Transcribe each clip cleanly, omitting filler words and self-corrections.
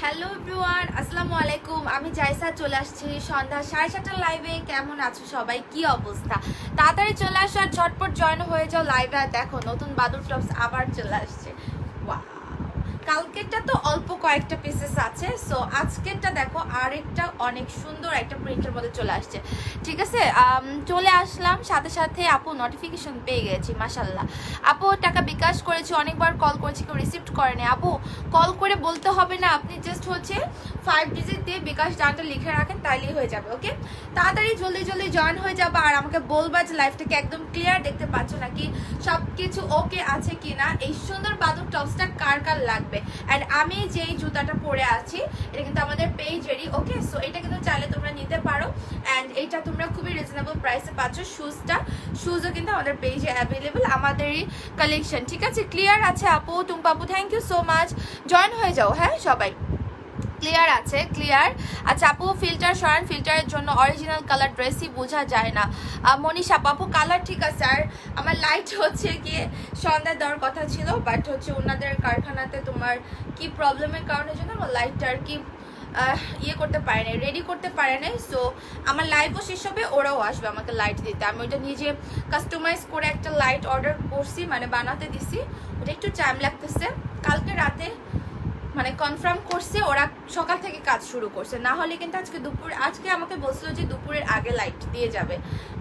Hello everyone, আসসালামু আলাইকুম। আমি জাইসা চলে আসছি সন্ধ্যা 7:30টার লাইভে। কেমন আছো সবাই, কি অবস্থা? তাড়াতাড়ি চলে আসো আর ঝটপট জয়েন হয়ে যাও লাইভে। আর দেখো নতুন বাদুর টপস আবার চলে আসছে। ওয়াও, কালকেরটা তো অল্প কয়েকটা পিসেস আছে, সো আজকেরটা দেখো আরেকটা অনেক সুন্দর একটা প্রিন্টের মধ্যে চলে আসছে। ঠিক আছে, চলে আসলাম, সাথে সাথে আপু নোটিফিকেশন পেয়ে গেছি, মাশাল্লাহ। আপু টাকা বিকাশ করেছি, অনেকবার কল করেছি, কেউ রিসিভ করেনি। আপু কল করে বলতে হবে না, আপনি জাস্ট হচ্ছে 5 ডিজিট দিয়ে বিকাশ ডানটা লিখে রাখেন, তাইলেই হয়ে যাবে। ওকে, তাড়াতাড়ি জলদি জলদি জয়েন হয়ে যাবে আর আমাকে বলবা যে লাইফটাকে একদম ক্লিয়ার দেখতে পাচ্ছ নাকি, সব কিছু ওকে আছে কিনা। এই সুন্দর বাদুর টপসটা কার কার লাগবে। অ্যান্ড আমি যেই জুতাটা পরে আছি এটা কিন্তু আমাদের পেজেরই। ওকে, সো এটা কিন্তু চাইলে তোমরা নিতে পারো। অ্যান্ড এইটা তোমরা খুবই রিজনেবল প্রাইসে পাচ্ছ। শুজও কিন্তু আমাদের পেজে অ্যাভেলেবেল, আমাদেরই কালেকশন। ঠিক আছে, ক্লিয়ার আছে আপু, টুম্পাপু thank you so much. Join হয়ে যাও হ্যাঁ সবাই, ক্লিয়ার আছে, ক্লিয়ার। আচ্ছা আপু ফিল্টার সরান, ফিল্টারের জন্য অরিজিনাল কালার ড্রেসই বোঝা যায় না। মনীষা আপু কালার ঠিক আছে, আর আমার লাইট হচ্ছে গিয়ে সন্ধ্যা দেওয়ার কথা ছিল, বাট হচ্ছে ওনাদের কারখানাতে তোমার কি প্রবলেমের কারণে জন্য আমার লাইটটা আর কি ইয়ে করতে পারে নাই, রেডি করতে পারে নাই। সো আমার লাইভও শেষ হবে, ওরাও আসবে আমাকে লাইট দিতে। আমি ওইটা নিজে কাস্টমাইজ করে একটা লাইট অর্ডার করছি, মানে বানাতে দিছি। ওটা একটু টাইম লাগতেছে, কালকে রাতে মানে কনফার্ম করছে, ওরা সকাল থেকে কাজ শুরু করছে। না হলে কিন্তু আজকে আমাকে বলছিল যে দুপুরের আগে লাইট দিয়ে যাবে,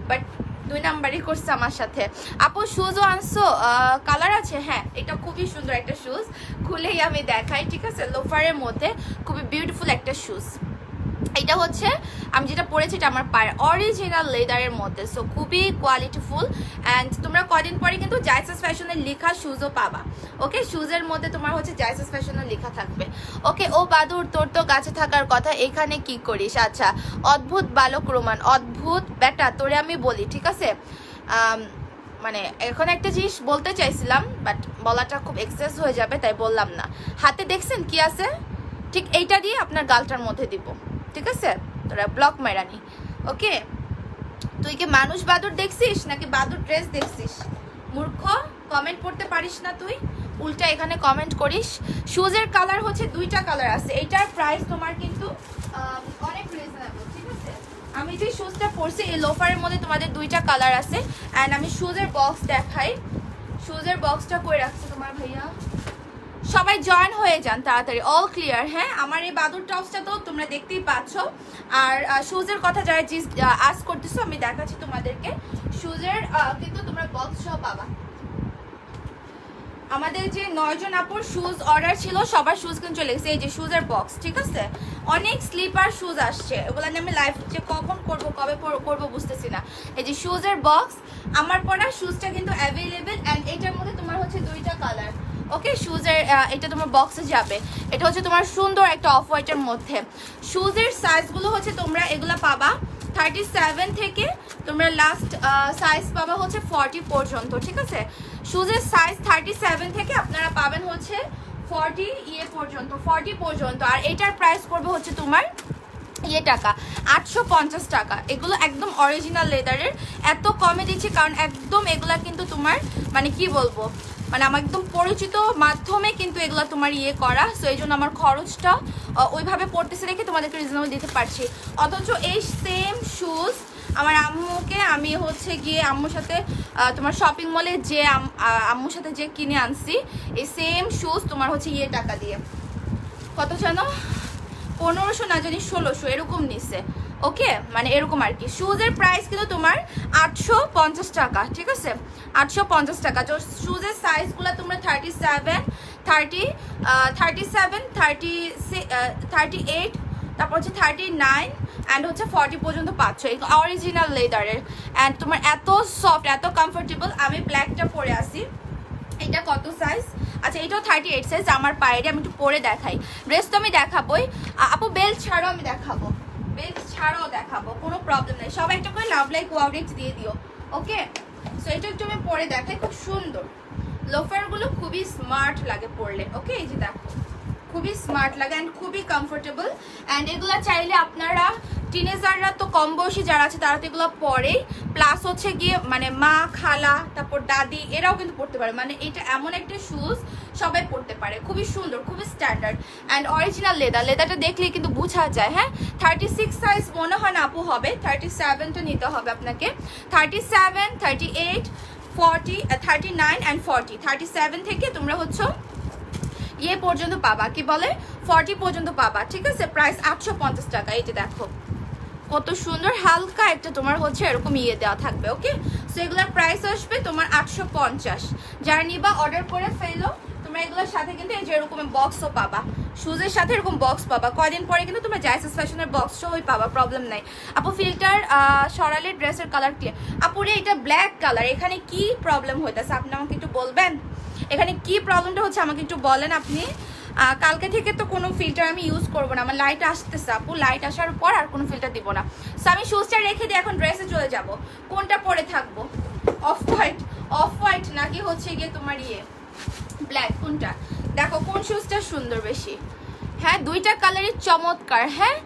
বাট 2 নাম্বারই করছে আমার সাথে। আপু শুজও আনছো, কালার আছে? হ্যাঁ, এটা খুবই সুন্দর একটা শুজ, খুলেই আমি দেখাই। ঠিক আছে, লোফারের মধ্যে খুবই বিউটিফুল একটা শুজ। এটা হচ্ছে আমি যেটা পরেছি, এটা আমার পায়ের অরিজিনাল লেদারের মধ্যে, সো খুবই কোয়ালিটিফুল। অ্যান্ড তোমরা কদিন পরে কিন্তু জাইসাস ফ্যাশনের লেখা শুজও পাবা। ওকে, শুজের মধ্যে তোমার হচ্ছে জাইসাস ফ্যাশনের লেখা থাকবে। ওকে, ও বাদুর তোর তো গাছে থাকার কথা, এখানে কি করিস? আচ্ছা, অদ্ভুত বালক রোমান, অদ্ভুত বেটা তোরে আমি বলি। ঠিক আছে, মানে এখন একটা জিনিস বলতে চাইছিলাম, বাট বলাটা খুব এক্সেস হয়ে যাবে, তাই বললাম না। হাতে দেখছেন কি আছে? ঠিক এইটা দিয়ে আপনার গালটার মধ্যে দিব। ঠিক আছে, তোরা ব্লক মেরানি। ওকে, তুই কি মানুষ বাদুর দেখছিস নাকি বাদুর ড্রেস দেখছিস? মূর্খ, কমেন্ট করতে পারিস না তুই, উল্টা এখানে কমেন্ট করিস। শুজের কালার হচ্ছে 2টা কালার আছে, এইটার প্রাইস তোমার কিন্তু অনেক রিজনেবল। ঠিক আছে, আমি যে শুজটা পরছি এই লোফারের মধ্যে তোমাদের 2টা কালার আছে। অ্যান্ড আমি শুজের বক্স দেখাই, শুজের বক্সটা করে রাখছি তোমার ভাইয়া। সবাই জয়েন হয়ে যান তাড়াতাড়ি, অল ক্লিয়ার। হ্যাঁ, আমার এই বাদুর টপসটা তো তোমরা দেখতেই পাচ্ছ। আর শুজের কথা যারা আস করতেছো আমি দেখাচ্ছি তোমাদেরকে। শুজের কিন্তু তোমরা বক্স সহ পাবা। আমাদের যে 9 জন আপুর শুজ অর্ডার ছিল, সবার শুজ কিন্তু চলে গেছে। এই যে শুজের বক্স, ঠিক আছে, অনেক স্লিপার শুজ আসছে, ওগুলো নিয়ে আমি লাইভ যে কখন করব কবে করব বুঝতেছি না। এই যে শুজের বক্স, আমার পরা শুজটা কিন্তু অ্যাভেলেবেল। অ্যান্ড এটার মধ্যে তোমার হচ্ছে 2টা কালার। ওকে, শুজের এটা তোমার বক্সে যাবে। এটা হচ্ছে তোমার সুন্দর একটা অফ হোয়াইটের মধ্যে। শুজের সাইজগুলো হচ্ছে তোমরা এগুলো পাবা 37 থেকে তোমরা লাস্ট সাইজ পাবা হচ্ছে 40 পর্যন্ত। ঠিক আছে, শুজের সাইজ 37 থেকে আপনারা পাবেন হচ্ছে 40 পর্যন্ত। আর এটার প্রাইস করবে হচ্ছে তোমার টাকা 850 টাকা। এগুলো একদম অরিজিনাল লেদারের, এত কমে দিচ্ছি কারণ একদম এগুলা কিন্তু তোমার মানে কি বলবো, মানে আমার একদম পরিচিত মাধ্যমে কিন্তু এগুলো তোমার করা। সো এই জন্য আমার খরচটা ওইভাবে পড়তেছে রেখে তোমাদেরকে রিজনেবল দিতে পারছি। অথচ এই সেম শুজ আমার আম্মুকে আমি হচ্ছে গিয়ে আম্মুর সাথে তোমার শপিং মলে যে আম্মুর সাথে যে কিনে আনছি, এই সেম শুজ তোমার হচ্ছে টাকা দিয়ে কত জানো, 1500 না জানি 1600 এরকম নিচ্ছে। ওকে, মানে এরকম আর কি। শুজের প্রাইস কিন্তু তোমার 850 টাকা। ঠিক আছে, 850 টাকা। তো শুজের সাইজগুলো তোমরা 37, 38, তারপর হচ্ছে 39 অ্যান্ড হচ্ছে 40 পর্যন্ত পাচ্ছ। এই অরিজিনাল লেদারের, অ্যান্ড তোমার এত সফট, এত কমফোর্টেবল। আমি ব্ল্যাকটা পরে আসি, এটা কত সাইজ? আচ্ছা, এটাও 38 সাইজ আমার পায়ের। আমি একটু পরে দেখাই, ড্রেস তো আমি দেখাবোই আপু, বেল্ট ছাড়াও আমি দেখাবো, বেল্ট ছাড়াও দেখাবো, কোনো প্রবলেম নেই। সবাই একটা করে লাভ লাইক ওয়াও রেট দিয়ে দিও। ওকে, সো এটা একটু আমি পরে দেখাই, খুব সুন্দর। লোফারগুলো খুবই স্মার্ট লাগে পরলে। ওকে, এই যে দেখো খুবই স্মার্ট লাগে অ্যান্ড খুবই কমফোর্টেবল। অ্যান্ড এগুলো চাইলে আপনারা টিনেজাররা তো কম বয়সী যারা আছে তারা তো এগুলো পরেই, প্লাস হচ্ছে গিয়ে মানে মা খালা তারপর দাদি এরাও কিন্তু পড়তে পারে, মানে এটা এমন একটা শুজ সবাই পড়তে পারে, খুবই সুন্দর খুবই স্ট্যান্ডার্ড অ্যান্ড অরিজিনাল লেদারটা দেখলেই কিন্তু বোঝা যায়। হ্যাঁ 36 সাইজ মনে হয় না আপু হবে, 37টা নিতে হবে আপনাকে, 37, 38, 40, 39 অ্যান্ড 40, 37 থেকে তোমরা হচ্ছে ইয়ে পর্যন্ত পাবা, কি বলে 40 পর্যন্ত পাবা, ঠিক আছে। প্রাইস 850 টাকা। এই যে দেখো কত সুন্দর হালকা একটা তোমার হচ্ছে এরকম ইয়ে দেওয়া থাকবে। ওকে, সো এগুলোর প্রাইস আসবে তোমার 850। যারা নিবা অর্ডার করে ফেলো। তোমরা এগুলোর সাথে কিন্তু এই যে এরকম বক্সও পাবা, শুজের সাথে এরকম বক্স পাবা, কয়দিন পরে কিন্তু তোমরা জাইসাস ফ্যাশনের বক্স সহই পাবা, প্রবলেম নাই। আপু ফিল্টার সরালে ড্রেসের কালার ক্লিয়ার। আপুরে এটা ব্ল্যাক কালার, এখানে কি প্রবলেম হইতেছে আপনি আমাকে একটু বলবেন, এখানে কি প্রবলেমটা হচ্ছে আমাকে একটু বলেন আপনি। কালকে থেকে তো কোনো ফিল্টার আমি ইউজ করবো না, আমার লাইট আসতেছে আপু, লাইট আসার পর আর কোনো ফিল্টার দিব না। সো আমি শুজটা রেখে দিয়ে এখন ড্রেসে চলে যাব। কোনটা পরে থাকবো, অফ হোয়াইট নাকি হচ্ছে গিয়ে তোমার ইয়ে ব্ল্যাক, কোনটা দেখো কোন শুজটা সুন্দর বেশি। হ্যাঁ দুইটা কালারই চমৎকার। হ্যাঁ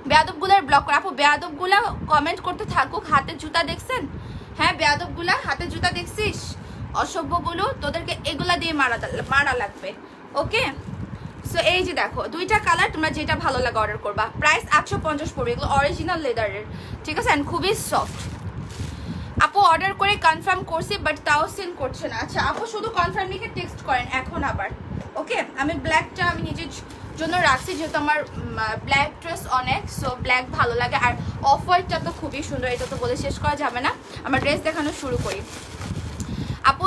বেয়াদবগুলার ব্লক করা আপু, বেয়াদবগুলা কমেন্ট করতে থাকুক। হাতে জুতা দেখছেন, হ্যাঁ বেয়াদবগুলা হাতে জুতা দেখছিস, অসভ্যগুলো তোদেরকে এগুলা দিয়ে মারা লাগবে। ওকে, সো এই যে দেখো দুইটা কালার, তোমরা যেটা ভালো লাগে অর্ডার করবা। প্রাইস 850 পড়বে, এগুলো অরিজিনাল লেদারের, ঠিক আছে, অ্যান্ড খুবই সফট। আপু অর্ডার করে কনফার্ম করছি বাট তাও সেন্ড করছে না। আচ্ছা আপু শুধু কনফার্ম লিখে টেক্সট করেন এখন আবার। ওকে, আমি ব্ল্যাকটা আমি নিজের জন্য রাখছি যেহেতু আমার ব্ল্যাক ড্রেস অনেক, সো ব্ল্যাক ভালো লাগে। আর অফ হোয়াইটটা তো খুবই সুন্দর, এটা তো বলে শেষ করা যাবে না। আমার ড্রেস দেখানো শুরু করি। আপু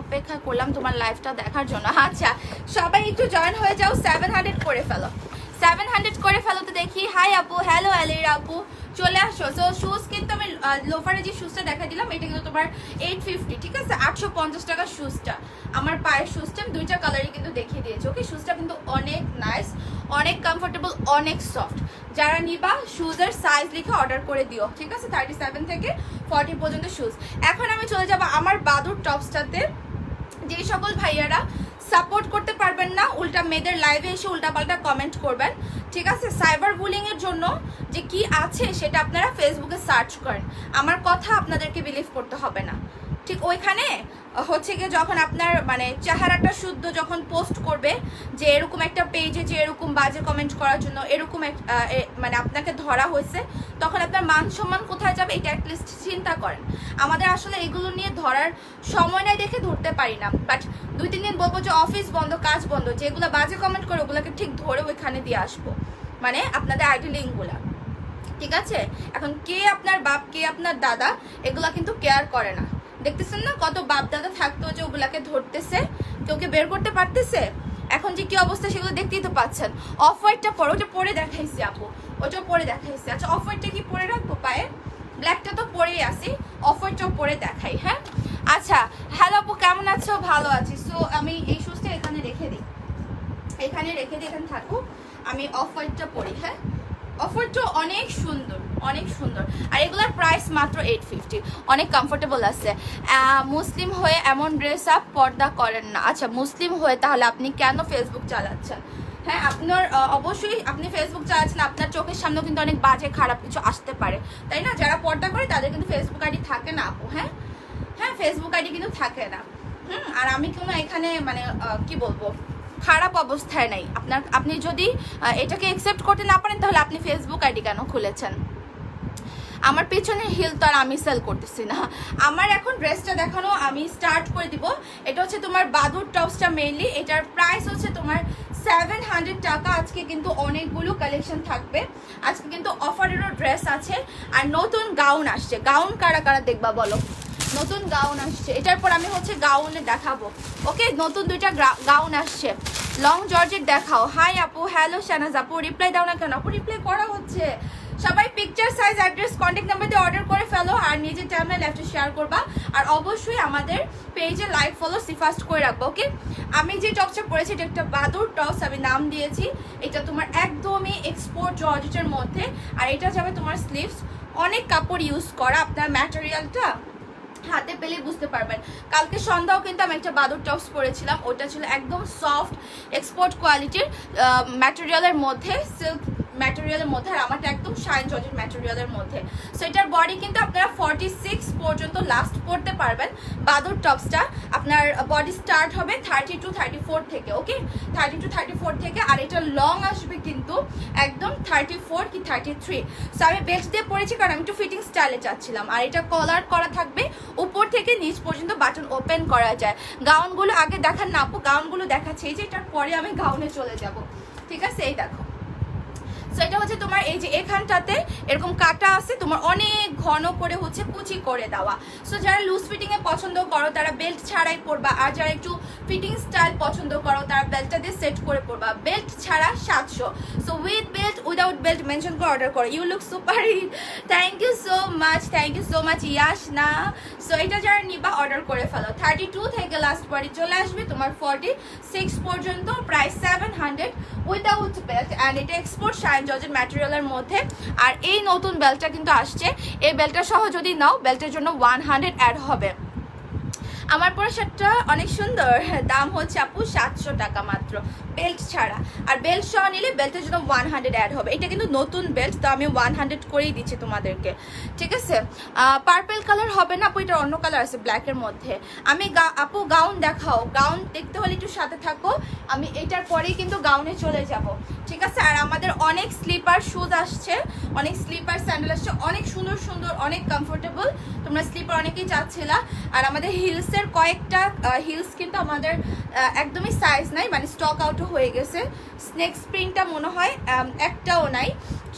অপেক্ষা করলাম তোমার লাইভটা দেখার জন্য। আচ্ছা সবাই একটু জয়েন হয়ে যাও, 700 করে ফেলো, 700 করে ফেলো তো দেখি। হাই আপু, হ্যালো আলির আপু, চলে আসো। সো শুজ কিন্তু আমি লোফারে যে শুজটা দেখা দিলাম এটা কিন্তু তোমার 850, ঠিক আছে, 850 টাকা শুজটা। আমার পায়ের শুজটা আমি দুইটা কালারই কিন্তু দেখিয়ে দিয়েছি। ওকে, শুজটা কিন্তু অনেক নাইস, অনেক কমফোর্টেবল, অনেক সফট। যারা নিবা শুজের সাইজ লিখে অর্ডার করে দিও, ঠিক আছে, 37 থেকে 40 পর্যন্ত শুজ। এখন আমি চলে যাব আমার বাদুর টপসটাতে। যে সকল ভাইয়ারা সাপোর্ট করতে পারবেন না, উল্টা মেয়েদের লাইভে এসে উল্টাপাল্টা কমেন্ট করবেন, ঠিক আছে, সাইবার বুলিংয়ের জন্য যে কি আছে সেটা আপনারা ফেসবুকে সার্চ করেন, আমার কথা আপনাদেরকে বিলিভ করতে হবে না। ঠিক ওইখানে হচ্ছে গিয়ে যখন আপনার মানে চেহারাটা শুদ্ধ যখন পোস্ট করবে যে এরকম একটা পেজে যে এরকম বাজে কমেন্ট করার জন্য এরকম মানে আপনাকে ধরা হয়েছে, তখন আপনার মান সম্মান কোথায় যাবে এটা অ্যাটলিস্ট চিন্তা করেন। আমাদের আসলে এগুলো নিয়ে ধরার সময় নাই দেখে ধরতে পারি না, বাট 2-3 দিন বলবো যে অফিস বন্ধ কাজ বন্ধ, যেগুলো বাজে কমেন্ট করে ওগুলোকে ঠিক ধরে ওইখানে দিয়ে আসবো, মানে আপনাদের আইডি লিঙ্কগুলা, ঠিক আছে। এখন কে আপনার বাপ কে আপনার দাদা এগুলা কিন্তু কেয়ার করে না। দেখতেছেন না কত বাপ দাদা থাকতো যে ওগুলাকে ধরতেছে, কেউকে বের করতে পারতেছে। এখন যে কি অবস্থা সেগুলো দেখতেই তো পাচ্ছেন। অফ হোয়াইটটা পরে, ওটা পরে দেখাইছি আপু, ওটা পরে দেখাইছি। আচ্ছা অফ হোয়াইটটা কি পরে রাখবো পায়ে, ব্ল্যাকটা তো পরেই আসি, অফ হোয়াইটটাও পরে দেখাই। হ্যাঁ আচ্ছা হ্যালো আপু কেমন আছো, ভালো আছি। সো আমি এই শুজটা এখানে রেখে দিই, এখানে থাকুক, আমি অফ হোয়াইটটা পরি। হ্যাঁ অফ হোয়াইটটা অনেক সুন্দর, অনেক সুন্দর, আর এগুলোর প্রাইস মাত্র 850, অনেক কমফোর্টেবল আছে। মুসলিম হয়ে এমন ড্রেস আপ পর্দা করেন না। আচ্ছা মুসলিম হয়ে তাহলে আপনি কেন ফেসবুক চালাচ্ছেন? হ্যাঁ আপনার অবশ্যই আপনি ফেসবুক চালাচ্ছেন, আপনার চোখের সামনেও কিন্তু অনেক বাজে খারাপ কিছু আসতে পারে, তাই না? যারা পর্দা করে তাদের কিন্তু ফেসবুক আইডি থাকে না আপু। হ্যাঁ হ্যাঁ ফেসবুক আইডি কিন্তু থাকে না। আর আমি কোনো এখানে মানে কি বলবো খারাপ অবস্থায় নাই। আপনি যদি এটাকে অ্যাকসেপ্ট করতে না পারেন তাহলে আপনি ফেসবুক আইডি কেন খুলেছেন? আমার পেছনের হিল তো আর আমি সেল করতেছি না। আমার এখন ড্রেসটা দেখানো আমি স্টার্ট করে দিব। এটা হচ্ছে তোমার বাদুর টপসটা মেইনলি, এটার প্রাইস হচ্ছে তোমার 700 টাকা। আজকে কিন্তু অনেকগুলো কালেকশন থাকবে, আজকে কিন্তু অফারেরও ড্রেস আছে, আর নতুন গাউন আসছে। গাউন কারা কারা দেখবা বলো? নতুন গাউন আসছে, এটার পর আমি হচ্ছে গাউনে দেখাবো। ওকে নতুন 2টা গাউন আসছে। লং জর্জেট দেখাও। হাই আপু, হ্যালো শানাজ আপু, রিপ্লাই দাও না কেন আপু? রিপ্লাই করা হচ্ছে। সবাই picture size address contact number দিয়ে অর্ডার করে ফেলো, আর নিজের টাইমলাইন লেফটে শেয়ার করবা, আর অবশ্যই আমাদের পেজে লাইক ফলো সিফাস্ট করে রাখবো। ওকে আমি যে টপসটা পরেছি এটা একটা বাদুর টপস, আমি নাম দিয়েছি। এটা তোমার একদমই এক্সপোর্ট জর্জেটের মধ্যে, আর এটা যাবে তোমার স্লিভস। অনেক কাপড় ইউজ করা, আপনার ম্যাটেরিয়ালটা হাতে পেলে বুঝতে পারবেন। কালকে সন্ধ্যাও কিন্তু আমি একটা বাদুর টপস পরেছিলাম, ওটা ছিল একদম সফট এক্সপোর্ট কোয়ালিটির ম্যাটেরিয়ালের মধ্যে, সিল্ক ম্যাটেরিয়ালের মধ্যে, আর আমারটা একদম শাইন জর্জেট ম্যাটেরিয়ালের মধ্যে। সো এটার বডি কিন্তু আপনারা 46 পর্যন্ত লাস্ট পরতে পারবেন। বাদুর টপসটা আপনার বডি স্টার্ট হবে 32-34 থেকে, ওকে 32-34 থেকে, আর এটা লং আসবে কিন্তু একদম 34 কি 33। সো আমি বেল্ট দিয়ে পরেছি কারণ আমি একটু ফিটিং স্টাইলে চাচ্ছিলাম। আর এটা কলার করা থাকবে, উপর থেকে নিচ পর্যন্ত বাটন ওপেন করা যায়। গাউনগুলো আগে দেখান না আপু, গাউনগুলো দেখাচ্ছি, এই যে এটার পরে আমি গাউনে চলে যাব, ঠিক আছে। এই দেখো, সো এটা হচ্ছে তোমার এই যে এখানটাতে এরকম কাটা আছে, তোমার অনেক ঘন করে হচ্ছে কুচি করে দেওয়া। সো যারা লুজ ফিটিং এ পছন্দ করো তারা বেল্ট ছাড়াই পরবা, আর যারা একটু ফিটিং স্টাইল পছন্দ করো তারা বেল্টটা দিয়ে সেট করে পরবা। বেল্ট ছাড়া 700। So with belt without belt mention করে অর্ডার করো। You look super hit, thank you so much, thank you so much ইয়াস না। সো এটা যারা নিবা অর্ডার করে ফেলো। 32 থেকে লাস্ট বডি চলে আসবে তোমার 46 পর্যন্ত, প্রাইস 700 উইদাউট বেল্ট, অ্যান্ড এটা এক্সপোর্ট শাইন জর্জেট ম্যাটেরিয়ালের মধ্যে। আর এই নতুন বেল্টটা কিন্তু আসছে, এই বেল্টটা সহ যদি নাও বেল্টের জন্য 100 অ্যাড হবে। আমার পরে শার্টটা অনেক সুন্দর, দাম হচ্ছে আপু 700 টাকা মাত্র বেল্ট ছাড়া, আর বেল্ট সহ নিলে বেল্টের জন্য 100 অ্যাড হবে। এটা কিন্তু নতুন বেল্ট, তো আমি 100 করেই দিচ্ছি তোমাদেরকে, ঠিক আছে। পার্পেল কালার হবে না আপু, এটা অন্য কালার আছে ব্ল্যাকের মধ্যে। আমি আপু গাউন দেখাও, গাউন দেখতে হলে একটু সাথে থাকো, আমি এটার পরেই কিন্তু গাউনে চলে যাব, ঠিক আছে। আর আমাদের অনেক স্লিপার শুজ আসছে, অনেক স্লিপার স্যান্ডেল আসছে, অনেক সুন্দর সুন্দর, অনেক কমফোর্টেবল। তোমরা স্লিপার অনেকেই চাচ্ছিলা। আর আমাদের হিলসের কয়েকটা হিলস কিন্তু আমাদের একদমই সাইজ নাই, মানে স্টক আউটও হয়ে গেছে। স্নেক স্প্রিংটা মনে হয় একটাও নাই,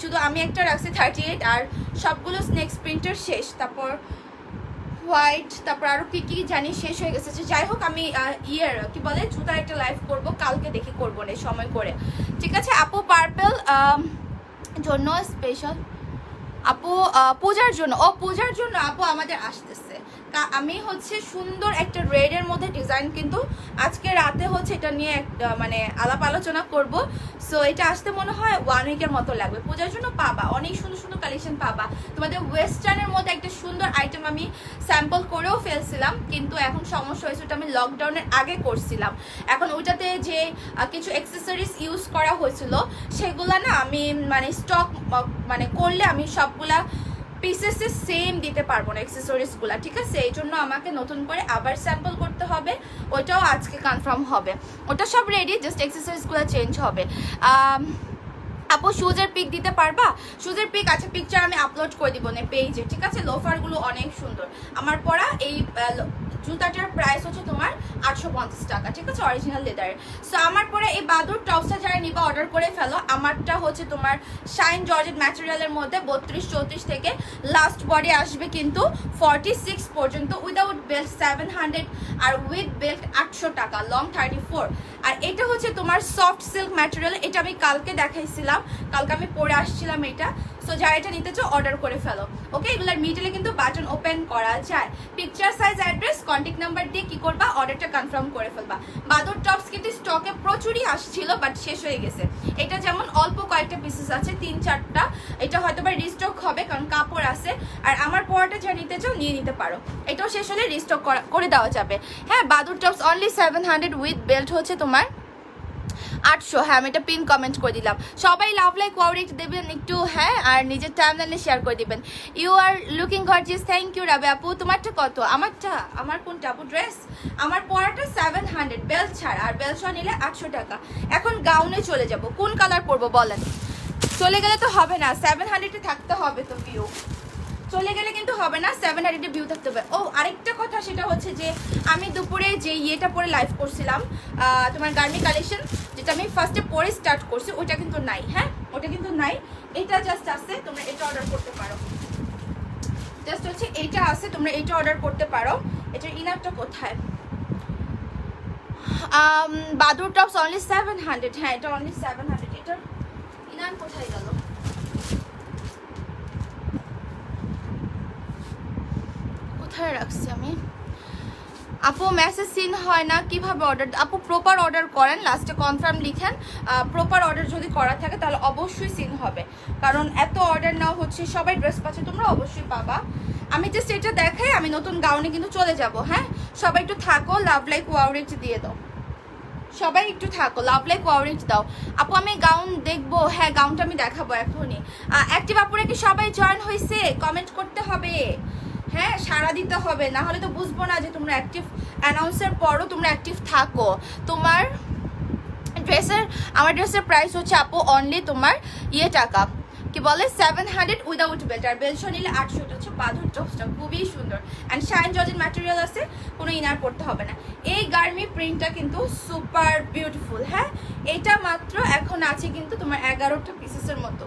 শুধু আমি একটা রাখছি 38, আর সবগুলো স্নেক স্প্রিংটার শেষ। তারপর হোয়াইট, তারপর আরও কি কি জানি শেষ হয়ে গেছে। যাই হোক, আমি কি বলে জুতার একটা লাইভ করব, কালকে দেখি করবো না সময় করে, ঠিক আছে। আপু পার্পেল জন্য স্পেশাল, আপু পূজার জন্য, ও পূজার জন্য আপু আমাদের আসতেছে। আমি হচ্ছে সুন্দর একটা রেডের মধ্যে ডিজাইন কিন্তু আজকে রাতে হচ্ছে এটা নিয়ে মানে আলাপ আলোচনা করব। সো এটা আসতে মনে হয় 1 উইকের মতো লাগবে। পূজার জন্য পাবা, অনেক সুন্দর সুন্দর কালেকশন পাবা। তোমাদের ওয়েস্টার্নের মধ্যে একটা সুন্দর আইটেম আমি স্যাম্পল করেও ফেলছিলাম, কিন্তু এখন সমস্যা হয়েছে, ওটা আমি লকডাউনের আগে করছিলাম। এখন ওইটাতে যে কিছু অ্যাক্সেসরিজ ইউজ করা হয়েছিল সেগুলা না আমি মানে স্টক মানে করলে আমি সবগুলা পিসেসে সেম দিতে পারবো না অ্যাক্সেসরিজগুলো, ঠিক আছে। এই জন্য আমাকে নতুন করে আবার স্যাম্পল করতে হবে, ওইটাও আজকে কনফার্ম হবে। ওটা সব রেডি, জাস্ট অ্যাক্সেসরিজগুলো চেঞ্জ হবে। আপু শুজের পিক দিতে পারবা? শুজের পিক আছে, পিকচার আমি আপলোড করে দিব না পেজে, ঠিক আছে। লোফারগুলো অনেক সুন্দর। আমার পরা এই জুতাটার প্রাইস হচ্ছে তোমার 850 টাকা, ঠিক আছে, অরিজিনাল লেদারের। সো আমার পরে এই বাদুর টপসটা যারা নিবা অর্ডার করে ফেলো। আমারটা হচ্ছে তোমার শাইন জর্জেট ম্যাটেরিয়ালের মধ্যে 32-34 থেকে লাস্ট বডি আসবে কিন্তু 46 পর্যন্ত, উইদাউট বেল্ট 700, আর উইথ বেল্ট 800 টাকা, লং 34। আর এটা হচ্ছে তোমার সফট সিল্ক ম্যাটেরিয়াল, এটা আমি কালকে দেখাইছিলাম, কালকে আমি পরে আসছিলাম এটা। সো যারা এটা নিতে চাও অর্ডার করে ফেলো, ওকে। এগুলোর মিডলে কিন্তু বাটন ওপেন করা যায়। Picture, size, address, contact number দিয়ে কি করবা, অর্ডারটা কনফার্ম করে ফেলবা। বাদুর টপস কিন্তু স্টকে প্রচুরই আসছিল, বাট শেষ হয়ে গেছে। এটা যেমন অল্প কয়েকটা পিসেস আছে, 3-4টা। এটা হয়তো বা রিস্টক হবে কারণ কাপড় আছে। আর আমার পরাটা যা নিতে চাও নিয়ে নিতে পারো, এটাও শেষ হলে রিস্টক করে দেওয়া যাবে। হ্যাঁ, বাদুর টপস অনলি 700 উইথ বেল্ট হচ্ছে তোমার 800। হ্যাঁ, আমি এটা পিন কমেন্ট করে দিলাম। সবাই লাভ লাইক ওয়াও রেট দেবেন একটু, হ্যাঁ, আর নিজের টাইমলাইনে শেয়ার করে দিবেন। You are looking gorgeous, thank you Rabe আপু। তোমারটা কত? আমার কোনটা আপু? ড্রেস আমার পরাটা 700 বেল্ট ছাড়া, আর বেল্ট সহ নিলে 800 টাকা। এখন গাউনে চলে যাব, কোন কালার পরবো বলেন? চলে গেলে তো হবে না, 700 থাকতে হবে তো ভিউ, চলে গেলে কিন্তু হবে না, 700 ভিউ থাকতে হবে। ও আরেকটা কথা, সেটা হচ্ছে যে আমি দুপুরে যে ইয়েটা পরে লাইভ করছিলাম তোমার গার্মি কালেকশন, যেটা আমি ফার্স্টে পরে স্টার্ট করছি, ওটা কিন্তু নাই। হ্যাঁ, ওটা কিন্তু নাই, এটা জাস্ট আছে, তোমরা এটা অর্ডার করতে পারো। জাস্ট হচ্ছে এইটা আছে, তোমরা এইটা অর্ডার করতে পারো। এটার ইনারটা কোথায়? বাদুর টপস অনলি 700। হ্যাঁ, এটা অনলি 700। এটার ইনার কোথায় গেল? কোথায় রাখছি আমি? আপু মেসেজ সিন হয় না, কিভাবে অর্ডার? আপু প্রপার অর্ডার করেন, লাস্টে কনফার্ম লিখেন। প্রপার অর্ডার যদি করা থাকে তাহলে অবশ্যই সিন হবে, কারণ এত অর্ডার নাও হচ্ছে, সবাই ড্রেস পাচ্ছে, তোমরা অবশ্যই পাবা। আমি জাস্ট এটা দেখাই, আমি নতুন গাউনে কিন্তু চলে যাব। হ্যাঁ, সবাই একটু থাকো, লাভ লাইক ওয়াও রেট দিয়ে দাও। সবাই একটু থাকো, লাভ লাইক ওয়ারেন্ট দাও। আপু আমি গাউন দেখবো, হ্যাঁ গাউনটা আমি দেখাবো এখনই। অ্যাক্টিভ আপুরা কি সবাই জয়েন হয়েছে? কমেন্ট করতে হবে, হ্যাঁ সাড়া দিতে হবে, না হলে তো বুঝবো না যে তোমরা অ্যাক্টিভ, অ্যানাউন্সের পরও তোমরা অ্যাক্টিভ থাকো। তোমার ড্রেসের, আমার ড্রেসের প্রাইস হচ্ছে আপু অনলি তোমার টাকা, কি বলে 700 উইদাউট বেল্ট, আর বেল্ট নিলে 800। এটা হচ্ছে বাঁধুর টপসটা খুবই সুন্দর অ্যান্ড শাইন জর্জেট ম্যাটেরিয়াল আছে, কোনো ইনার পড়তে হবে না। এই গার্মি প্রিন্টটা কিন্তু সুপার বিউটিফুল। হ্যাঁ এটা মাত্র এখন আছে কিন্তু তোমার 11টা পিসেসের মতো।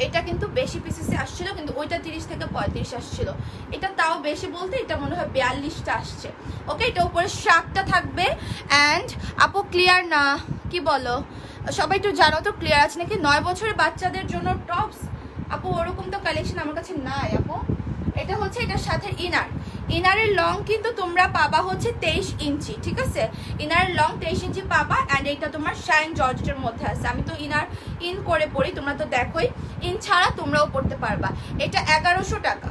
এটা কিন্তু বেশি পিসেসে আসছিল, কিন্তু ওইটা 30 থেকে 35 আসছিল। এটা তাও বেশি বলতে এটা মনে হয় 42টা আসছে। ওকে, এটা উপরে শার্টটা থাকবে। অ্যান্ড আপু ক্লিয়ার না, কি বলো সবাই একটু জানো তো ক্লিয়ার আছে নাকি? 9 বছরের বাচ্চাদের জন্য টপস আপু ওরকম তো কালেকশন আমার কাছে নাই আপু। এটা হচ্ছে এটার সাথে ইনারের লং কিন্তু তোমরা পাবা হচ্ছে 23 ইঞ্চি, ঠিক আছে? ইনারের লং 23 ইঞ্চি পাবা। অ্যান্ড এটা তোমার শাইন জর্জেটের মধ্যে আছে। আমি তো ইন করে পড়ি, তোমরা তো দেখোই, ইন ছাড়া তোমরাও পড়তে পারবা। এটা 1100 টাকা।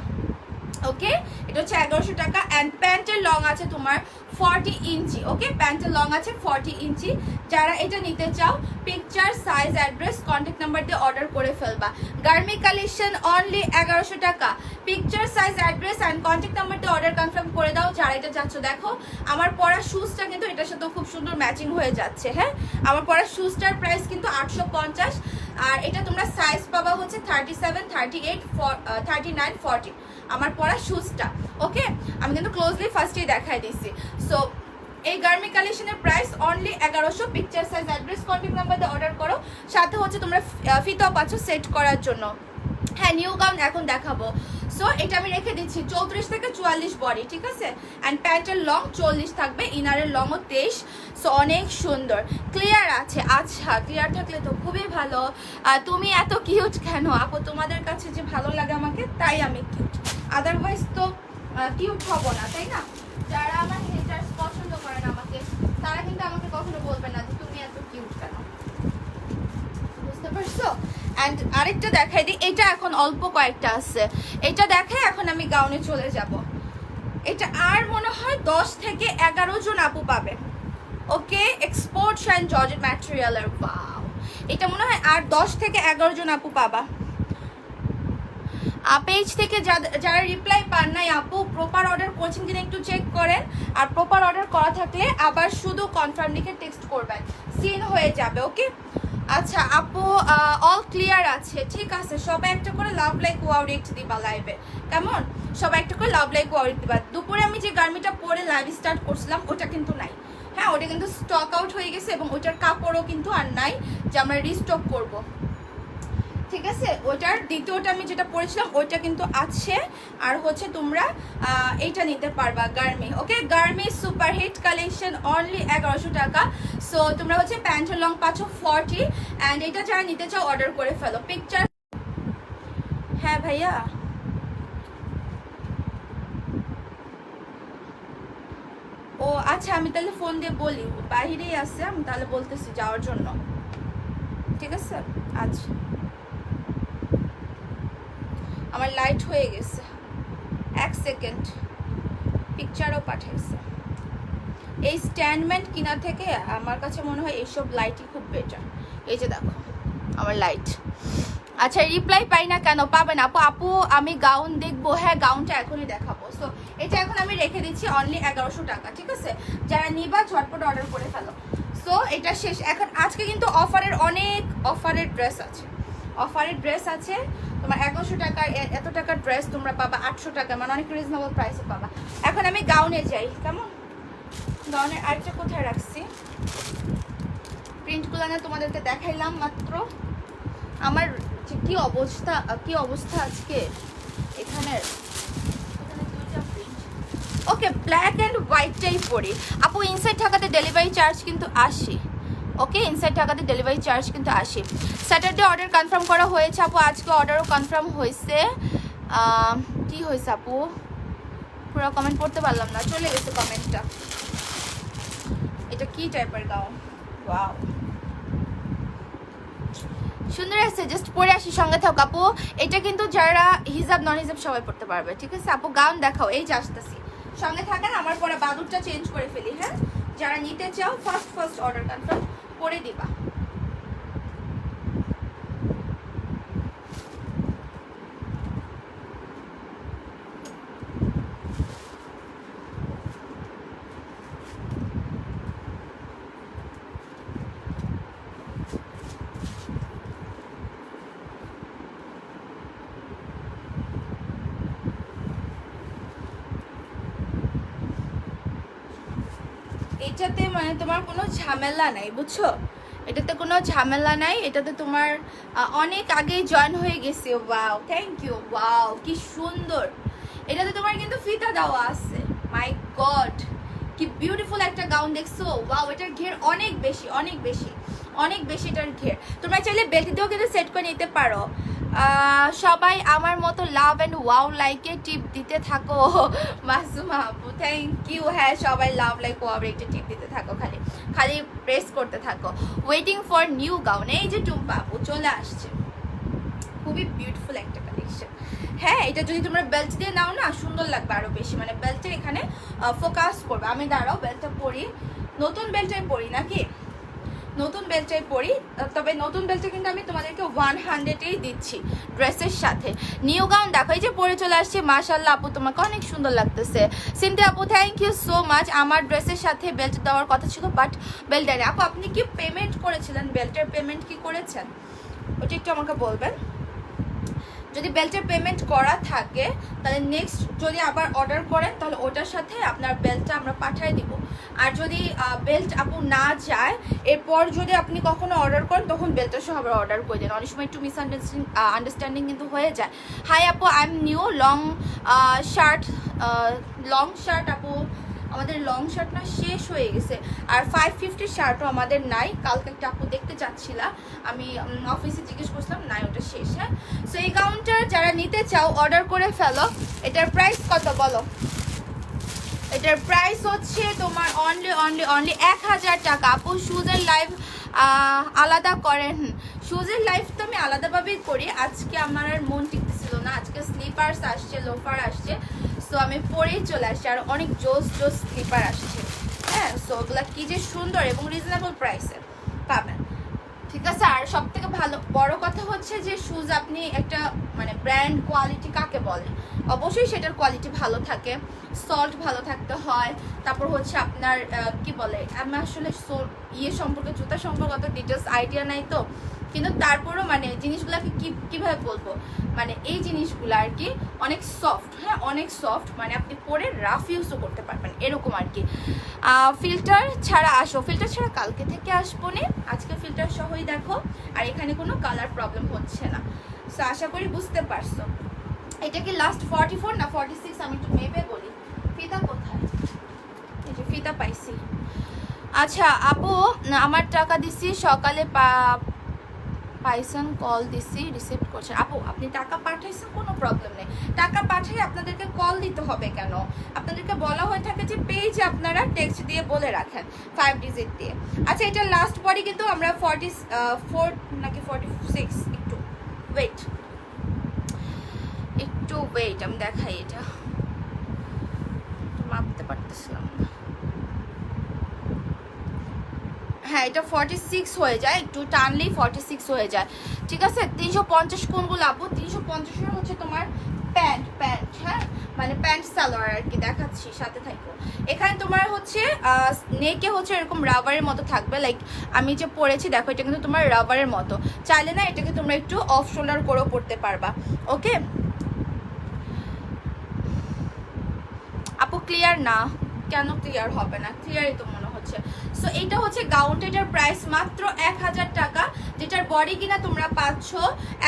ওকে, এটা হচ্ছে 1100 টাকা। অ্যান্ড প্যান্টের লং আছে তোমার 40 ইঞ্চি। ওকে, প্যান্টের লং আছে 40 ইঞ্চি। যারা এটা নিতে চাও picture, size, address, contact number দিয়ে অর্ডার করে ফেলবা। গার্মি কালেকশন অনলি 1100 টাকা। Picture, size, address and contact number দিয়ে অর্ডার কনফার্ম করে দাও যারা এটা চাচ্ছ। দেখো আমার পরা শুজটা কিন্তু এটার সাথে খুব সুন্দর ম্যাচিং হয়ে যাচ্ছে। হ্যাঁ আমার পরা শুজটার প্রাইস কিন্তু 850। আর এটা তোমরা সাইজ পাবা হচ্ছে 37, 38, 39, 40 আমার পরা শুজটা। ওকে, আমি কিন্তু ক্লোজলি ফার্স্টেই দেখাই দিচ্ছি। সো এই গার্মি কালেকশনের price only 1100। Picture, size, address, contact number দিয়ে অর্ডার করো। সাথে হচ্ছে তোমরা ফিতাও পাচ্ছ সেট করার জন্য। হ্যাঁ নিউ গাউন এখন দেখাবো। সো এটা আমি রেখে দিচ্ছি 34 থেকে 44 বডি, ঠিক আছে? অ্যান্ড প্যান্টের লং 40 থাকবে, ইনারের লংও 23। সো অনেক সুন্দর, ক্লিয়ার আছে। আচ্ছা ক্লিয়ার থাকলে তো খুবই ভালো। তুমি এত কিউট কেন আপু? তোমাদের কাছে যে ভালো লাগে আমাকে তাই আমি কিউট, আদারওয়াইজ তো কিউট হব না, তাই না? যারা আমার হেটার্স পছন্দ করেন আমাকে, তারা কিন্তু আমাকে কখনো বলবে না যে তুমি এত কিউট কেন, বুঝতে পারছো? অ্যান্ড আরেকটা দেখাই দিই, এটা এখন অল্প কয়েকটা আছে, এটা দেখে এখন আমি গাউনে চলে যাব। এটা আর মনে হয় 10 থেকে 11 জন আপু পাবে। ওকে, এক্সপোর্ট শাইন জর্জেট ম্যাটেরিয়ালের, ওয়াও, এটা মনে হয় আর 10 থেকে 11 জন আপু পাবা। পেজ থেকে যারা রিপ্লাই পান নাই আপু, প্রপার অর্ডার করছেন কিনা একটু চেক করেন। আর প্রপার অর্ডার করা থাকলে আবার শুধু কনফার্ম লিখে টেক্সট করবেন, সিন হয়ে যাবে। ওকে আচ্ছা আপু অল ক্লিয়ার আছে, ঠিক আছে? সবাই একটা করে লাভ লাইক ওয়াও রিয়েক্ট দিবা লাইভে, কেমন? সবাই একটা করে লাভ লাইক ওয়াও রিয়েক্ট দিবা। দুপুরে আমি যে গার্মিটা পরে লাইভ স্টার্ট করছিলাম ওটা কিন্তু নাই। হ্যাঁ ওটা কিন্তু স্টক আউট হয়ে গেছে এবং ওটার কাপড়ও কিন্তু আর নাই যে আমরা রিস্টক করব, ঠিক আছে? ওইটার দ্বিতীয়টা আমি যেটা পরেছিলাম ওইটা কিন্তু আছে। আর হচ্ছে তোমরা এইটা নিতে পারবা গার্মি। ওকে, গার্মি সুপার হিট কালেকশন অনলি 1100 টাকা। সো তোমরা হচ্ছে প্যান্টের লং পাচ্ছ 40। অ্যান্ড এটা যারা নিতে চাও অর্ডার করে ফেলো। পিকচার, হ্যাঁ ভাইয়া ও আচ্ছা, আমি তাহলে ফোন দিয়ে বলি, বাহিরেই আছে, আমি তাহলে বলতেছি যাওয়ার জন্য, ঠিক আছে? আচ্ছা আমার লাইট হয়ে গেছে, 1 সেকেন্ড, পিকচারও পাঠাইছে। এই স্ট্যান্ডম্যান্ট কিনা থেকে আমার কাছে মনে হয় এইসব লাইটই খুব বেটার। এই যে দেখো আমার লাইট। আচ্ছা রিপ্লাই পাই না কেন? পাবেন আপু। আপু আমি গাউন দেখবো, হ্যাঁ গাউনটা এখনই দেখাবো। সো এটা এখন আমি রেখে দিচ্ছি অনলি 1100 টাকা, ঠিক আছে? যারা নিবা ঝটপট অর্ডার করে ফেলো। সো এটা শেষ এখন। আজকে কিন্তু অফারের অনেক অফারের ড্রেস আছে, অফারের ড্রেস আছে তোমার 1100 টাকা, এত টাকার ড্রেস তোমরা পাবা 800 টাকা, মানে অনেক রিজনেবল প্রাইসে পাবা। এখন আমি গাউনে যাই, কেমন? গাউনের আরেকটা কোথায় রাখছি, প্রিন্টগুলো না তোমাদেরকে দেখাইলাম মাত্র। আমার যে কি অবস্থা আজকে এখানের, দুইটা প্রিন্ট। ওকে ব্ল্যাক অ্যান্ড হোয়াইটটাই পরি আপু। ইনসাইড ঢাকাতে ডেলিভারি চার্জ কিন্তু 80। ওকে, ইনসাইড ঢাকাতে ডেলিভারি চার্জ কিন্তু 80। স্যাটারডে অর্ডার কনফার্ম করা হয়েছে আপু, আজকে অর্ডারও কনফার্ম হয়েছে। কি হয়েছে আপু? পুরো কমেন্ট পড়তে পারলাম না, চলে গেছে কমেন্টটা। এটা কি টাইপের গাউন? ওয়াও সুন্দর আছে, জাস্ট পরে আসি, সঙ্গে থাক আপু। এটা কিন্তু যারা হিজাব নন হিজাব সবাই পড়তে পারবে, ঠিক আছে আপু? গাউন দেখাও, এই যে আসতেছি, সঙ্গে থাকেন। আমার পরে বাদুরটা চেঞ্জ করে ফেলি। হ্যাঁ যারা নিতে চাও ফার্স্ট অর্ডার কনফার্ম করে দিবা। এটাতে মানে তোমার কোনো ঝামেলা নাই, বুঝছো? এটাতে কোনো ঝামেলা নাই, এটাতে তোমার অনেক আগেই জয়েন হয়ে গেছে। Wow, thank you. ওয়াও, কি সুন্দর। এটাতে তোমার কিন্তু ফিতা দেওয়া আছে। মাই গড, কি বিউটিফুল একটা গাউন দেখছো। ওয়াও, এটার ঘের অনেক বেশি অনেক বেশি অনেক বেশি এটার ঘের। তোমরা চাইলে বেল্ট দিয়েও কিন্তু সেট করে নিতে পারো। সবাই আমার মতো লাভ অ্যান্ড ওয়াও লাইকে টিপ দিতে থাকো। মাসুমা আপু থ্যাংক ইউ। হ্যাঁ, সবাই লাভ লাইক ওয়াও লাইকে টিপ দিতে থাকো, খালি খালি প্রেস করতে থাকো। Waiting for new gown. এই যে টুম্পা আপু চলে আসছে, খুবই বিউটিফুল একটা কালেকশন। হ্যাঁ, এটা যদি তোমরা বেল্ট দিয়ে নাও না সুন্দর লাগবে আরো বেশি, মানে বেল্টের এখানে ফোকাস করবে। আমি দাঁড়াও বেল্টটা পরি, নতুন বেল্টটাই পরি নাকি, নতুন বেল্টটাই পরি। তবে নতুন বেল্টটা কিন্তু আমি তোমাদেরকে 100-এই দিচ্ছি ড্রেসের সাথে। নিউ গাউন দেখো, এই যে পরে চলে আসছে। মাশাআল্লাহ আপু, তোমাকে অনেক সুন্দর লাগতেছে। সিনথি আপু থ্যাংক ইউ সো মাচ। আমার ড্রেসের সাথে বেল্ট দেওয়ার কথা ছিল, বাট বেল্ট দেয়নি। আপু আপনি কি পেমেন্ট করেছিলেন? বেল্টের পেমেন্ট কি করেছেন ওটা একটু আমাকে বলবেন। যদি বেল্টের পেমেন্ট করা থাকে তাহলে নেক্সট যদি আবার অর্ডার করেন তাহলে ওটার সাথে আপনার বেল্টটা আমরা পাঠিয়ে দিব। আর যদি বেল্ট আপু না যায়, এরপর যদি আপনি কখনো অর্ডার করেন তখন বেল্টের সহ আবার অর্ডার করে দেন। অনেক সময় একটু আন্ডারস্ট্যান্ডিং কিন্তু হয়ে যায়। হাই আপু, I am new. Long shirt আপু, আমাদের লং শার্ট না শেষ হয়ে গেছে। আর 550 শার্টও আমাদের নাই। কালকে একটা আপু দেখতে চাচ্ছিলাম, আমি অফিসে জিজ্ঞেস করছিলাম, নাই, ওটা শেষ। হ্যাঁ, সো এই গাউনটা যারা নিতে চাও অর্ডার করে ফেলো। এটার প্রাইস কত বলো? এটার প্রাইস হচ্ছে তোমার অনলি 1000 টাকা। আপু শুজের লাইভ আলাদা করেন? শুজের লাইভ তো আমি আলাদাভাবেই করি। আজকে আমার আর মন টিকতেছিল না, আজকে স্লিপার্স আসছে, লোফার আসছে, সো আমি পরেই চলে আসছি। আর অনেক জোস স্লিপার আসছে। হ্যাঁ, সো ওগুলা কি যে সুন্দর এবং রিজনেবল প্রাইসে পাবেন, ঠিক আছে। আর সব থেকে ভালো বড় কথা হচ্ছে যে শুজ আপনি একটা মানে ব্র্যান্ড কোয়ালিটি কাকে বলে, অবশ্যই সেটার কোয়ালিটি ভালো থাকে, সল্ট ভালো থাকতে হয়। তারপর হচ্ছে আপনার কি বলে, আমি আসলে সম্পর্কে, জুতা সম্পর্কে অত ডিটেলস আইডিয়া নাই তো, কিন্তু তারপরও মানে জিনিসগুলোকে কিভাবে বলবো, মানে এই জিনিসগুলো আর কি অনেক সফট। হ্যাঁ, অনেক সফট, মানে আপনি পরে রাফ ইউজও করতে পারবেন এরকম আর কি। ফিল্টার ছাড়া আসো। ফিল্টার ছাড়া কালকে থেকে আসবো না, আজকে ফিল্টার সহই দেখো। আর এখানে কোনো কালার প্রবলেম হচ্ছে না, সো আশা করি বুঝতে পারছো। এটা কি লাস্ট 44 না 46? আমি একটু মেপে বলি। ফিতা কোথায়? এই যে ফিতা পাইছি। আচ্ছা আপু, আমার টাকা দিছি সকালে, পাইসন কল দিছি, রিসিভ করছেন। আপু আপনি টাকা পাঠাইছেন, কোনো প্রবলেম নেই। টাকা পাঠিয়ে আপনাদেরকে কল দিতে হবে কেন? আপনাদেরকে বলা হয়ে থাকে যে পেজে আপনারা টেক্সট দিয়ে বলে রাখেন 5 ডিজিট দিয়ে। আচ্ছা, এটা লাস্ট বডি কিন্তু আমরা 44 নাকি 46, একটু ওয়েট আমি দেখাই। এটা মাপতে পারতেছিলাম না। হ্যাঁ, এটা 46 হয়ে যায়, একটু টানলেই 46 হয়ে যায়, ঠিক আছে। 350 কোনগুলো আপু? 350 হচ্ছে তোমার প্যান্ট। হ্যাঁ, মানে প্যান্ট সালোয়ার আর কি, দেখাচ্ছি সাথে থাকবো। এখানে তোমার হচ্ছে নেকে হচ্ছে এরকম রাবারের মতো থাকবে, লাইক আমি যে পরেছি দেখো, এটা কিন্তু তোমার রাবারের মতো। চাইলে না এটাকে তোমরা একটু অফ শোল্ডার করেও পরতে পারবা। ওকে আপু, ক্লিয়ার না? কেন ক্লিয়ার হবে না? ক্লিয়ারই তো মনে হচ্ছে। সো এটা হচ্ছে গাউনটা, এটার প্রাইস মাত্র 1000 টাকা, যেটার বডি কিনা তোমরা পাচ্ছ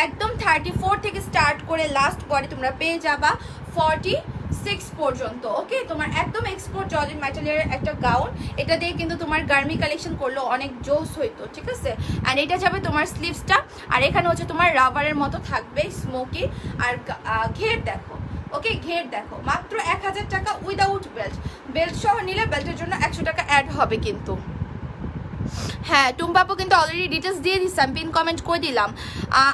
একদম 34 থেকে স্টার্ট করে লাস্ট বডি তোমরা পেয়ে যাবা 46 পর্যন্ত। ওকে, তোমার একদম এক্সপোর্ট জর্জেট ম্যাটেরিয়ালের একটা গাউন। এটা দিয়ে কিন্তু তোমার গার্মি কালেকশন করলেও অনেক জোস হইতো, ঠিক আছে। অ্যান্ড এটা যাবে তোমার স্লিভসটা, আর এখানে হচ্ছে তোমার রাবারের মতো থাকবে স্মোকি। আর ঘের দেখো, ওকে ঘের দেখো, মাত্র 1000 টাকা উইদাউট বেল্ট। বেল্ট সহ নিলে বেল্টের জন্য 100 টাকা অ্যাড হবে কিন্তু। হ্যাঁ টুম্পা আপু কিন্তু অলরেডি ডিটেলস দিয়ে দিচ্ছি, আমি পিন কমেন্ট করে দিলাম।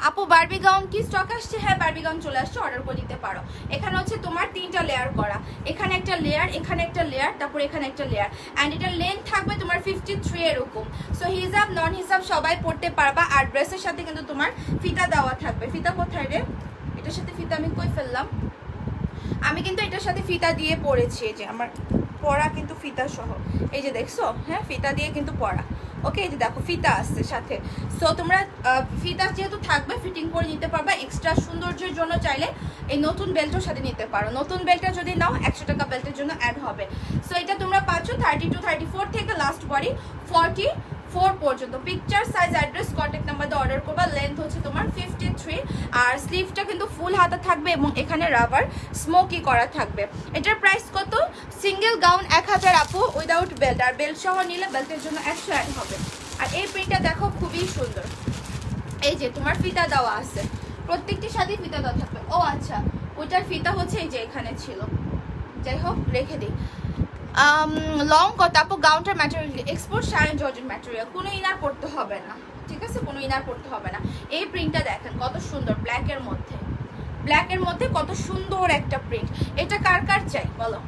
আপু বারবি গাউন কি স্টক আসছে? হ্যাঁ বারবি গাউন চলে আসছে, অর্ডার করে দিতে পারো। এখানে হচ্ছে তোমার 3টা লেয়ার করা, এখানে একটা লেয়ার, এখানে একটা লেয়ার, তারপর এখানে একটা লেয়ার, অ্যান্ড এটার লেন্থ থাকবে তোমার 53 এরকম। সো হিজাব নন হিজাব সবাই পড়তে পারবা। আর ড্রেসের সাথে কিন্তু তোমার ফিতা দেওয়া থাকবে। ফিতা কোথায় রে? এটার সাথে ফিতা আমি কই ফেললাম? আমি কিন্তু এটার সাথে ফিতা দিয়ে পরেছি, এই যে আমার পরা কিন্তু ফিতা সহ, এই যে দেখছো, হ্যাঁ ফিতা দিয়ে কিন্তু পরা। ওকে এই যে দেখো ফিতা আসছে সাথে। সো তোমরা ফিতা যেহেতু থাকবে ফিটিং করে নিতে পারবা। এক্সট্রা সৌন্দর্যের জন্য চাইলে এই নতুন বেল্টের সাথে নিতে পারো। নতুন বেল্টটা যদি নাও 100 টাকা বেল্টের জন্য অ্যাড হবে। সো এটা তোমরা পাচ্ছ 32 34 থেকে লাস্ট বডি 44 পর্যন্ত। Picture size address contact number দিয়ে অর্ডার করবা। লেন্থ হচ্ছে তোমার 53 আর স্লিভটা কিন্তু ফুল হাতা থাকবে এবং এখানে রাবার স্মোকি করা থাকবে। এটার প্রাইস কত? সিঙ্গেল গাউন 1000 আপু উইদাউট বেল্ট, আর বেল্ট সহ নিলে বেল্টের জন্য 100 অ্যাড হবে। আর এই প্রিন্টটা দেখো খুবই সুন্দর, এই যে তোমার ফিতা দেওয়া আছে, প্রত্যেকটির সাথে ফিতা দেওয়া থাকবে। ও আচ্ছা ওইটার ফিতা হচ্ছে এই যে এখানে ছিল, যাই হোক রেখে দিই। লং কত আপু? গাউনটার material export shine georgette material, কোনো ইনার পড়তে হবে না, ঠিক আছে কোনো ইনার পড়তে হবে না। এই প্রিন্টটা দেখেন কত সুন্দর, ব্ল্যাকের মধ্যে, ব্ল্যাকের মধ্যে কত সুন্দর একটা প্রিন্ট। এটা কার কার চাই বলো?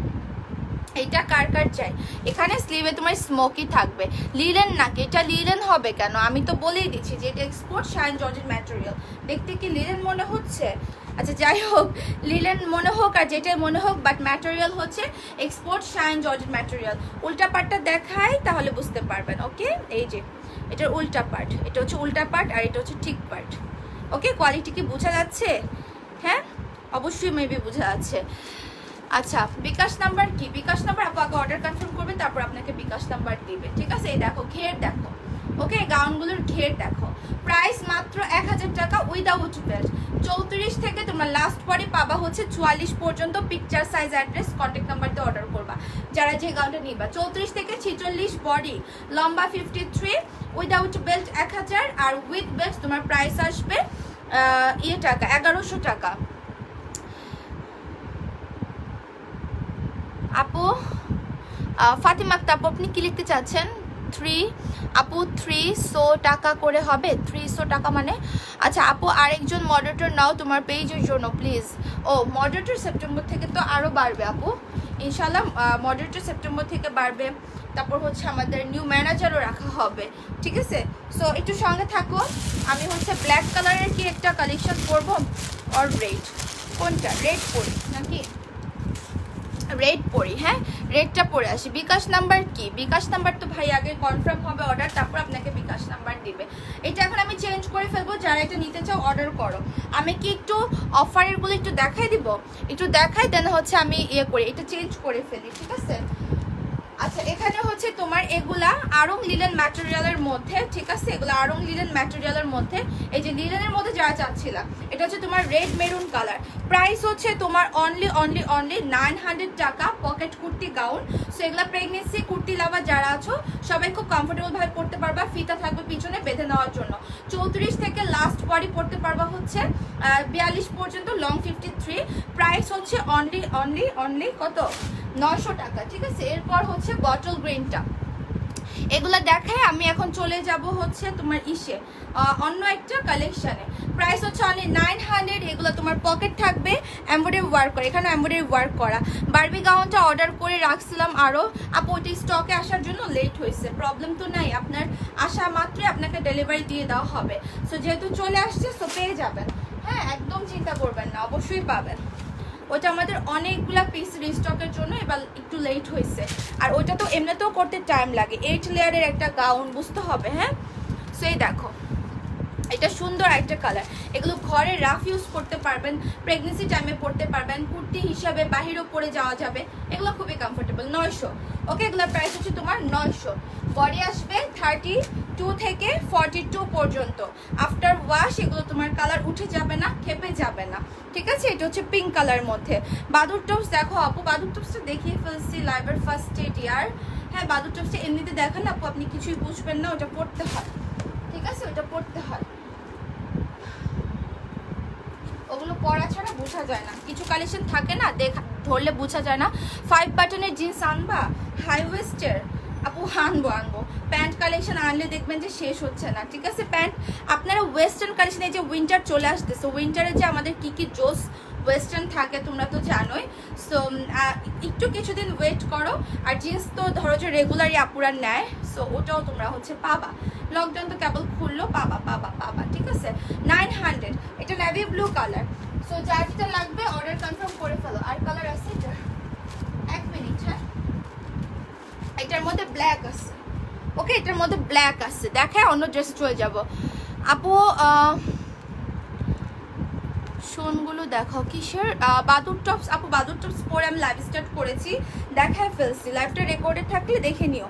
এটা কার কার চাই? এখানে স্লিভে তোমার স্মোকি থাকবে, লিলেন নাকি? এটা লিলেন হবে কেন? আমি তো বলেই দিচ্ছি যে এটা এক্সপোর্ট শাইন জর্জেট ম্যাটেরিয়াল। দেখতে কি লিলেন মনে হচ্ছে? আচ্ছা যাই হোক, লিলেন মনে হোক আর যেটাই মনে হোক, বাট ম্যাটেরিয়াল হচ্ছে এক্সপোর্ট শাইন জর্জেট ম্যাটেরিয়াল। উল্টা পার্টটা দেখাই তাহলে বুঝতে পারবেন। ওকে এই যে এটার উল্টা পার্ট, এটা হচ্ছে উল্টা পার্ট আর এটা হচ্ছে ঠিক পার্ট। ওকে কোয়ালিটি কি বোঝা যাচ্ছে? হ্যাঁ অবশ্যই মেবি বোঝা যাচ্ছে। আচ্ছা বিকাশ নাম্বার কি? বিকাশ নাম্বার আপু আগে অর্ডার কনফার্ম করবে, তারপর আপনাকে বিকাশ নাম্বার দিবে, ঠিক আছে? এই দেখো ঘের দেখো, ওকে গাউনগুলোর ঘের দেখো। প্রাইস মাত্র 1000 টাকা উইদাউট বেল্ট। 34 থেকে তোমরা লাস্ট পরে পাবা হচ্ছে 44 পর্যন্ত। Picture size address contact number দিয়ে অর্ডার করবা যারা যে গাউনটা নিবা। 34 থেকে 46 বডি, লম্বা 53, উইদাউট বেল্ট 1000, আর উইথ বেল্ট তোমার প্রাইস আসবে টাকা 1100 টাকা। আপু ফাতিমা আক্তার আপু আপনি কি লিখতে চাচ্ছেন? 3 আপু 300 টাকা করে হবে। 300 টাকা মানে আচ্ছা আপু আরেকজন মডারেটর নাও তোমার পেজের জন্য প্লিজ। ও মডারেটর সেপ্টেম্বর থেকে তো আরও বাড়বে আপু ইনশাল্লাহ, মডারেটর সেপ্টেম্বর থেকে বাড়বে। তারপর হচ্ছে আমাদের নিউ ম্যানেজারও রাখা হবে, ঠিক আছে? সো একটু সঙ্গে থাকো। আমি হচ্ছে ব্ল্যাক কালারের কি একটা কালেকশন করবো, অর রেড, কোনটা? রেড পরি নাকি রেড পরি? হ্যাঁ রেডটা পরে আসি। বিকাশ নাম্বার কি? বিকাশ নাম্বার তো ভাই আগে কনফার্ম হবে অর্ডার, তারপর আপনাকে বিকাশ নাম্বার দিবে। এটা এখন আমি চেঞ্জ করে ফেলবো, যারা এটা নিতে চাও অর্ডার করো। আমি কি একটু অফারেরগুলো একটু দেখাই দিব, একটু দেখাই, দেন হচ্ছে আমি ইয়ে করি, এটা চেঞ্জ করে ফেলি, ঠিক আছে? আচ্ছা এখানে হচ্ছে তোমার এগুলা আড়ং লিলেন ম্যাটেরিয়ালের মধ্যে, ঠিক আছে? এগুলো আড়ং লিলেন ম্যাটেরিয়ালের মধ্যে, এই যে লিলেনের মধ্যে যারা চাচ্ছিলাম, এটা হচ্ছে তোমার রেড মেরুন কালার। প্রাইস হচ্ছে তোমার অনলি 900 টাকা। Pocket kurti gown. সো এগুলা প্রেগনেন্সি কুর্তি লাভার যারা আছো সবাই খুব কমফোর্টেবল ভাবে পড়তে পারবা। ফিতা থাকবে পিছনে বেঁধে নেওয়ার জন্য। 34 থেকে লাস্ট বডি পড়তে পারবা হচ্ছে 42 পর্যন্ত, লং 53। প্রাইস হচ্ছে অনলি কত? 900 টাকা, ঠিক আছে? এরপর হচ্ছে বটল গ্রিনটা, এগুলা দেখায় আমি এখন চলে যাব হচ্ছে তোমার অন্য একটা কালেকশনে। প্রাইস হচ্ছে অনলি 900। এগুলো তোমার পকেট থাকবে, এমব্রয়ডারি ওয়ার্ক করা, এখানে এমব্রয়ডারি ওয়ার্ক করা। বারবি গাউনটা অর্ডার করে রাখছিলাম আরও, আপু ওইটা স্টকে আসার জন্য লেট হয়েছে। প্রবলেম তো নাই, আপনার আসা মাত্রই আপনাকে ডেলিভারি দিয়ে দেওয়া হবে। সো যেহেতু চলে আসছে সো পেয়ে যাবেন, হ্যাঁ একদম চিন্তা করবেন না, অবশ্যই পাবেন। ওইটা আমাদের অনেকগুলা পিস রিস্টকের জন্য এবার একটু লেট হয়েছে, আর ওইটা তো এমনিতেও করতে টাইম লাগে। 8 লেয়ারের একটা গাউন, বুঝতে হবে। হ্যাঁ সেই দেখো এটা সুন্দর একটা কালার। এগুলো ঘরে রাফ ইউজ করতে পারবেন, প্রেগনেন্সি টাইমে পড়তে পারবেন, কুর্তি হিসাবে বাহিরেও পরে যাওয়া যাবে। এগুলো খুবই কমফোর্টেবল। 900। ওকে এগুলোর প্রাইস হচ্ছে তোমার 900। বডি আসবে 32 থেকে 42 পর্যন্ত। আফটার ওয়াশ এগুলো তোমার কালার উঠে যাবে না, খেপে যাবে না, ঠিক আছে? এটা হচ্ছে পিঙ্ক কালার মধ্যে। বাদুর টপস দেখো আপু, বাদুর টপসটা দেখিয়ে ফেলছি লাইভের ফার্স্ট ইয়ার। হ্যাঁ বাদুর টপসটা এমনিতে দেখেন আপু, আপনি কিছুই বুঝবেন না, ওটা পড়তে হয়, ঠিক আছে? ওটা পড়তে হয়, ওগুলো পরা ছাড়া বোঝা যায় না। কিছু কালেকশন থাকে না, ধরলে বোঝা যায় না। 5 বাটনের জিন্স আনবা, হাই ওয়েস্টের। আপু আনবো প্যান্ট কালেকশন আনলে দেখবেন যে শেষ হচ্ছে না, ঠিক আছে। প্যান্ট আপনারা ওয়েস্টার্ন কালেকশন, এই যে উইন্টার চলে আসতেছে, উইন্টারে যে আমাদের কি জোস ওয়েস্টার্ন থাকে তোমরা তো জানোই। সো একটু কিছুদিন ওয়েট করো। আর জিন্স তো ধরো যে রেগুলারই আপুরা নেয়, সো ওটাও তোমরা হচ্ছে পাবা। লকডাউন তো কেবল খুললো, পাবা, ঠিক আছে। 900, এটা নেভি ব্লু কালার। সো যার যেটা লাগবে অর্ডার কনফার্ম করে ফেলো। আর কালার আছে এটা, 1 মিনিট, হ্যাঁ। এটার মধ্যে ব্ল্যাক আছে, ওকে, এটার মধ্যে ব্ল্যাক আছে। দেখায় অন্য ড্রেসে চলে যাব। আপু শোনগুলো দেখাও কিসের? বাদুর টপস। আপু বাদুর টপস পরে আমি লাইভ স্টার্ট করেছি, দেখায় ফেলছি। লাইভটা রেকর্ডে থাকলে দেখে নিও,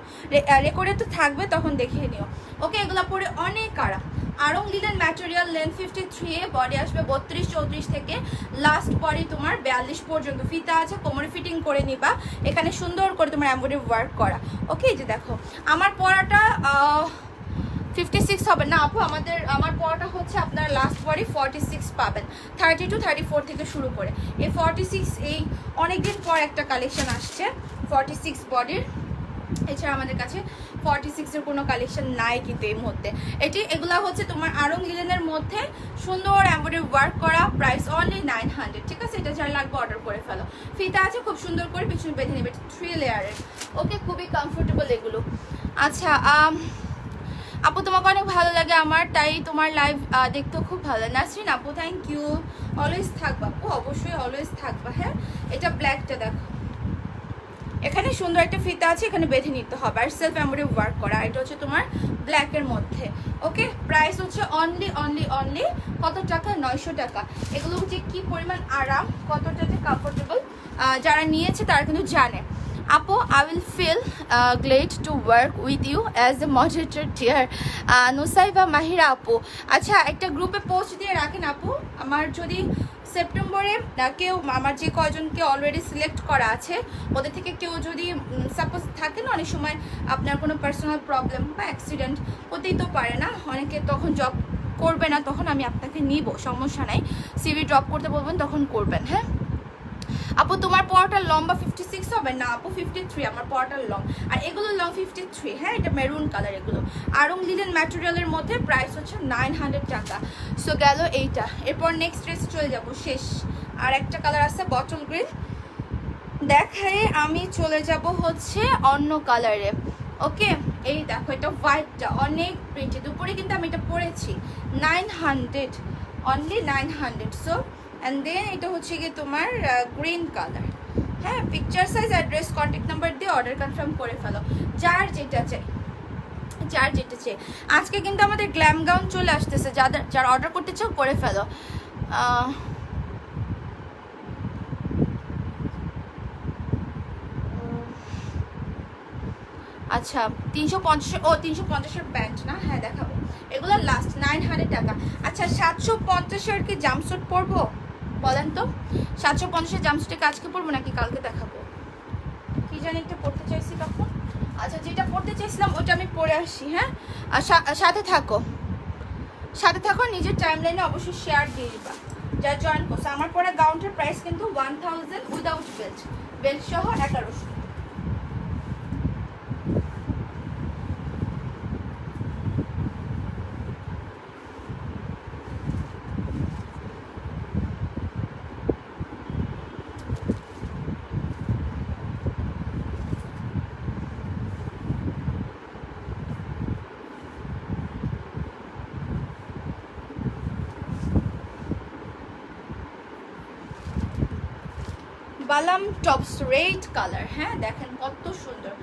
রেকর্ডে তো থাকবে, তখন দেখে নিও, ওকে। এগুলো পরে অনেক আরাম। Aarong linen material, length 53, body আসবে 32-34 থেকে লাস্ট বডি তোমার 42 পর্যন্ত। ফিতা আছে, কোমরে ফিটিং করে নিবা। এখানে সুন্দর করে তোমার এমব্রয়ডারি ওয়ার্ক করা, ওকে। এই যে দেখো আমার পরাটা 56 হবে না আপু, আমার পরাটা হচ্ছে আপনার লাস্ট বডি 46 পাবেন, 32-34 থেকে শুরু করে। এই 46 এই অনেকদিন পর একটা কালেকশন আসছে 46 বডির। এছাড়া আমাদের কাছে 46-এর কোনো কালেকশন নাই কিন্তু এই মুহূর্তে। এগুলা হচ্ছে তোমার আরং লিলেনের মধ্যে সুন্দর এমব্রয়ডারি ওয়ার্ক করা, প্রাইস অনলি 900, ঠিক আছে। এটা যার লাগবে অর্ডার করে ফেলো। ফিতা আছে খুব সুন্দর করে, পিছনে বেঁধে নেবে, 3 লেয়ারের, ওকে। খুবই কমফোর্টেবল এগুলো। আচ্ছা আপু তোমাকে অনেক ভালো লাগে আমার, তাই তোমার লাইভ দেখতেও খুব ভালো লাগে। নাসরিন আপু থ্যাংক ইউ, অলওয়েজ থাকবা আপু, অবশ্যই অলওয়েজ থাকবা, হ্যাঁ। এটা ব্ল্যাকটা দেখো, এখানে সুন্দর একটা ফিতা আছে, এখানে বেঁধে নিতে হবে, আর সেলফ এমব্রয়ডারি ওয়ার্ক করা। এটা হচ্ছে তোমার ব্ল্যাকের মধ্যে, ওকে। প্রাইস হচ্ছে অনলি কত টাকা? 900 টাকা। এগুলো যে কি পরিমাণ আরাম, কতটা যে কমফোর্টেবল, যারা নিয়েছে তারা কিন্তু জানে। আপু I will feel glad to work with you as a moderator dear Nusaiba Mahira আপু। আচ্ছা একটা গ্রুপে পোস্ট দিয়ে রাখেন আপু, আমার যদি সেপ্টেম্বরে কেউ, আমার যে কয়জনকে অলরেডি সিলেক্ট করা আছে ওদের থেকে কেউ যদি সাপোজ থাকে না, অনেক সময় আপনার কোনো পার্সোনাল প্রবলেম বা অ্যাক্সিডেন্ট হতেই তো পারে না, অনেকে তখন জব করবে না, তখন আমি আপনাকে নিব, সমস্যা নাই। সিভি ড্রপ করতে বলবেন তখন করবেন, হ্যাঁ। আপু তোমার পরাটার লম্বা 56 হবে না আপু, 53 আমার পরাটার লং, আর এগুলো লং 53, হ্যাঁ। এটা মেরুন কালার, এগুলো আরং লিলেন ম্যাটেরিয়ালের মধ্যে, প্রাইস হচ্ছে 900 টাকা। সো গেল এইটা। এরপর নেক্সট ড্রেস চলে যাব, শেষ। আর একটা কালার আছে বটল গ্রিন, দেখায় আমি চলে যাব হচ্ছে অন্য কালারে, ওকে। এই দেখো এটা হোয়াইটটা অনেক প্রিন্টি, দুপুরে কিন্তু আমি এটা পরেছি, 900, অনলি 900। সো অ্যান্ড দেন এটা হচ্ছে গিয়ে তোমার গ্রিন কালার, হ্যাঁ। Picture size, address, contact number দিয়ে অর্ডার কনফার্ম করে ফেলো, যার যেটা চাই। আজকে কিন্তু আমাদের গ্ল্যাম গাউন চলে আসতেছে, যারা অর্ডার করতে চাও করে ফেলো। আচ্ছা 350, ও 350-এর প্যান্ট না, হ্যাঁ দেখাবো। এগুলো লাস্ট 900 টাকা। আচ্ছা 750-এর কি জাম্পস্যুট পরবো বলেন তো? 750-এর জাম্পস্যুটকে আজকে পরবো নাকি কালকে দেখাবো? কি জানি একটা পড়তে চাইছি তখন। আচ্ছা যেটা পড়তে চাইছিলাম ওটা আমি পরে আসি, হ্যাঁ। আর সাথে থাকো, নিজের টাইম লাইনে অবশ্যই শেয়ার দিয়ে দিবা যা জয়েন করছে। আমার পরে গাউনটার প্রাইস কিন্তু 1000 উইদাউট বেল্ট সহ 1100। মালাম টপস রেড কালার, হ্যাঁ দেখেন কত সুন্দর।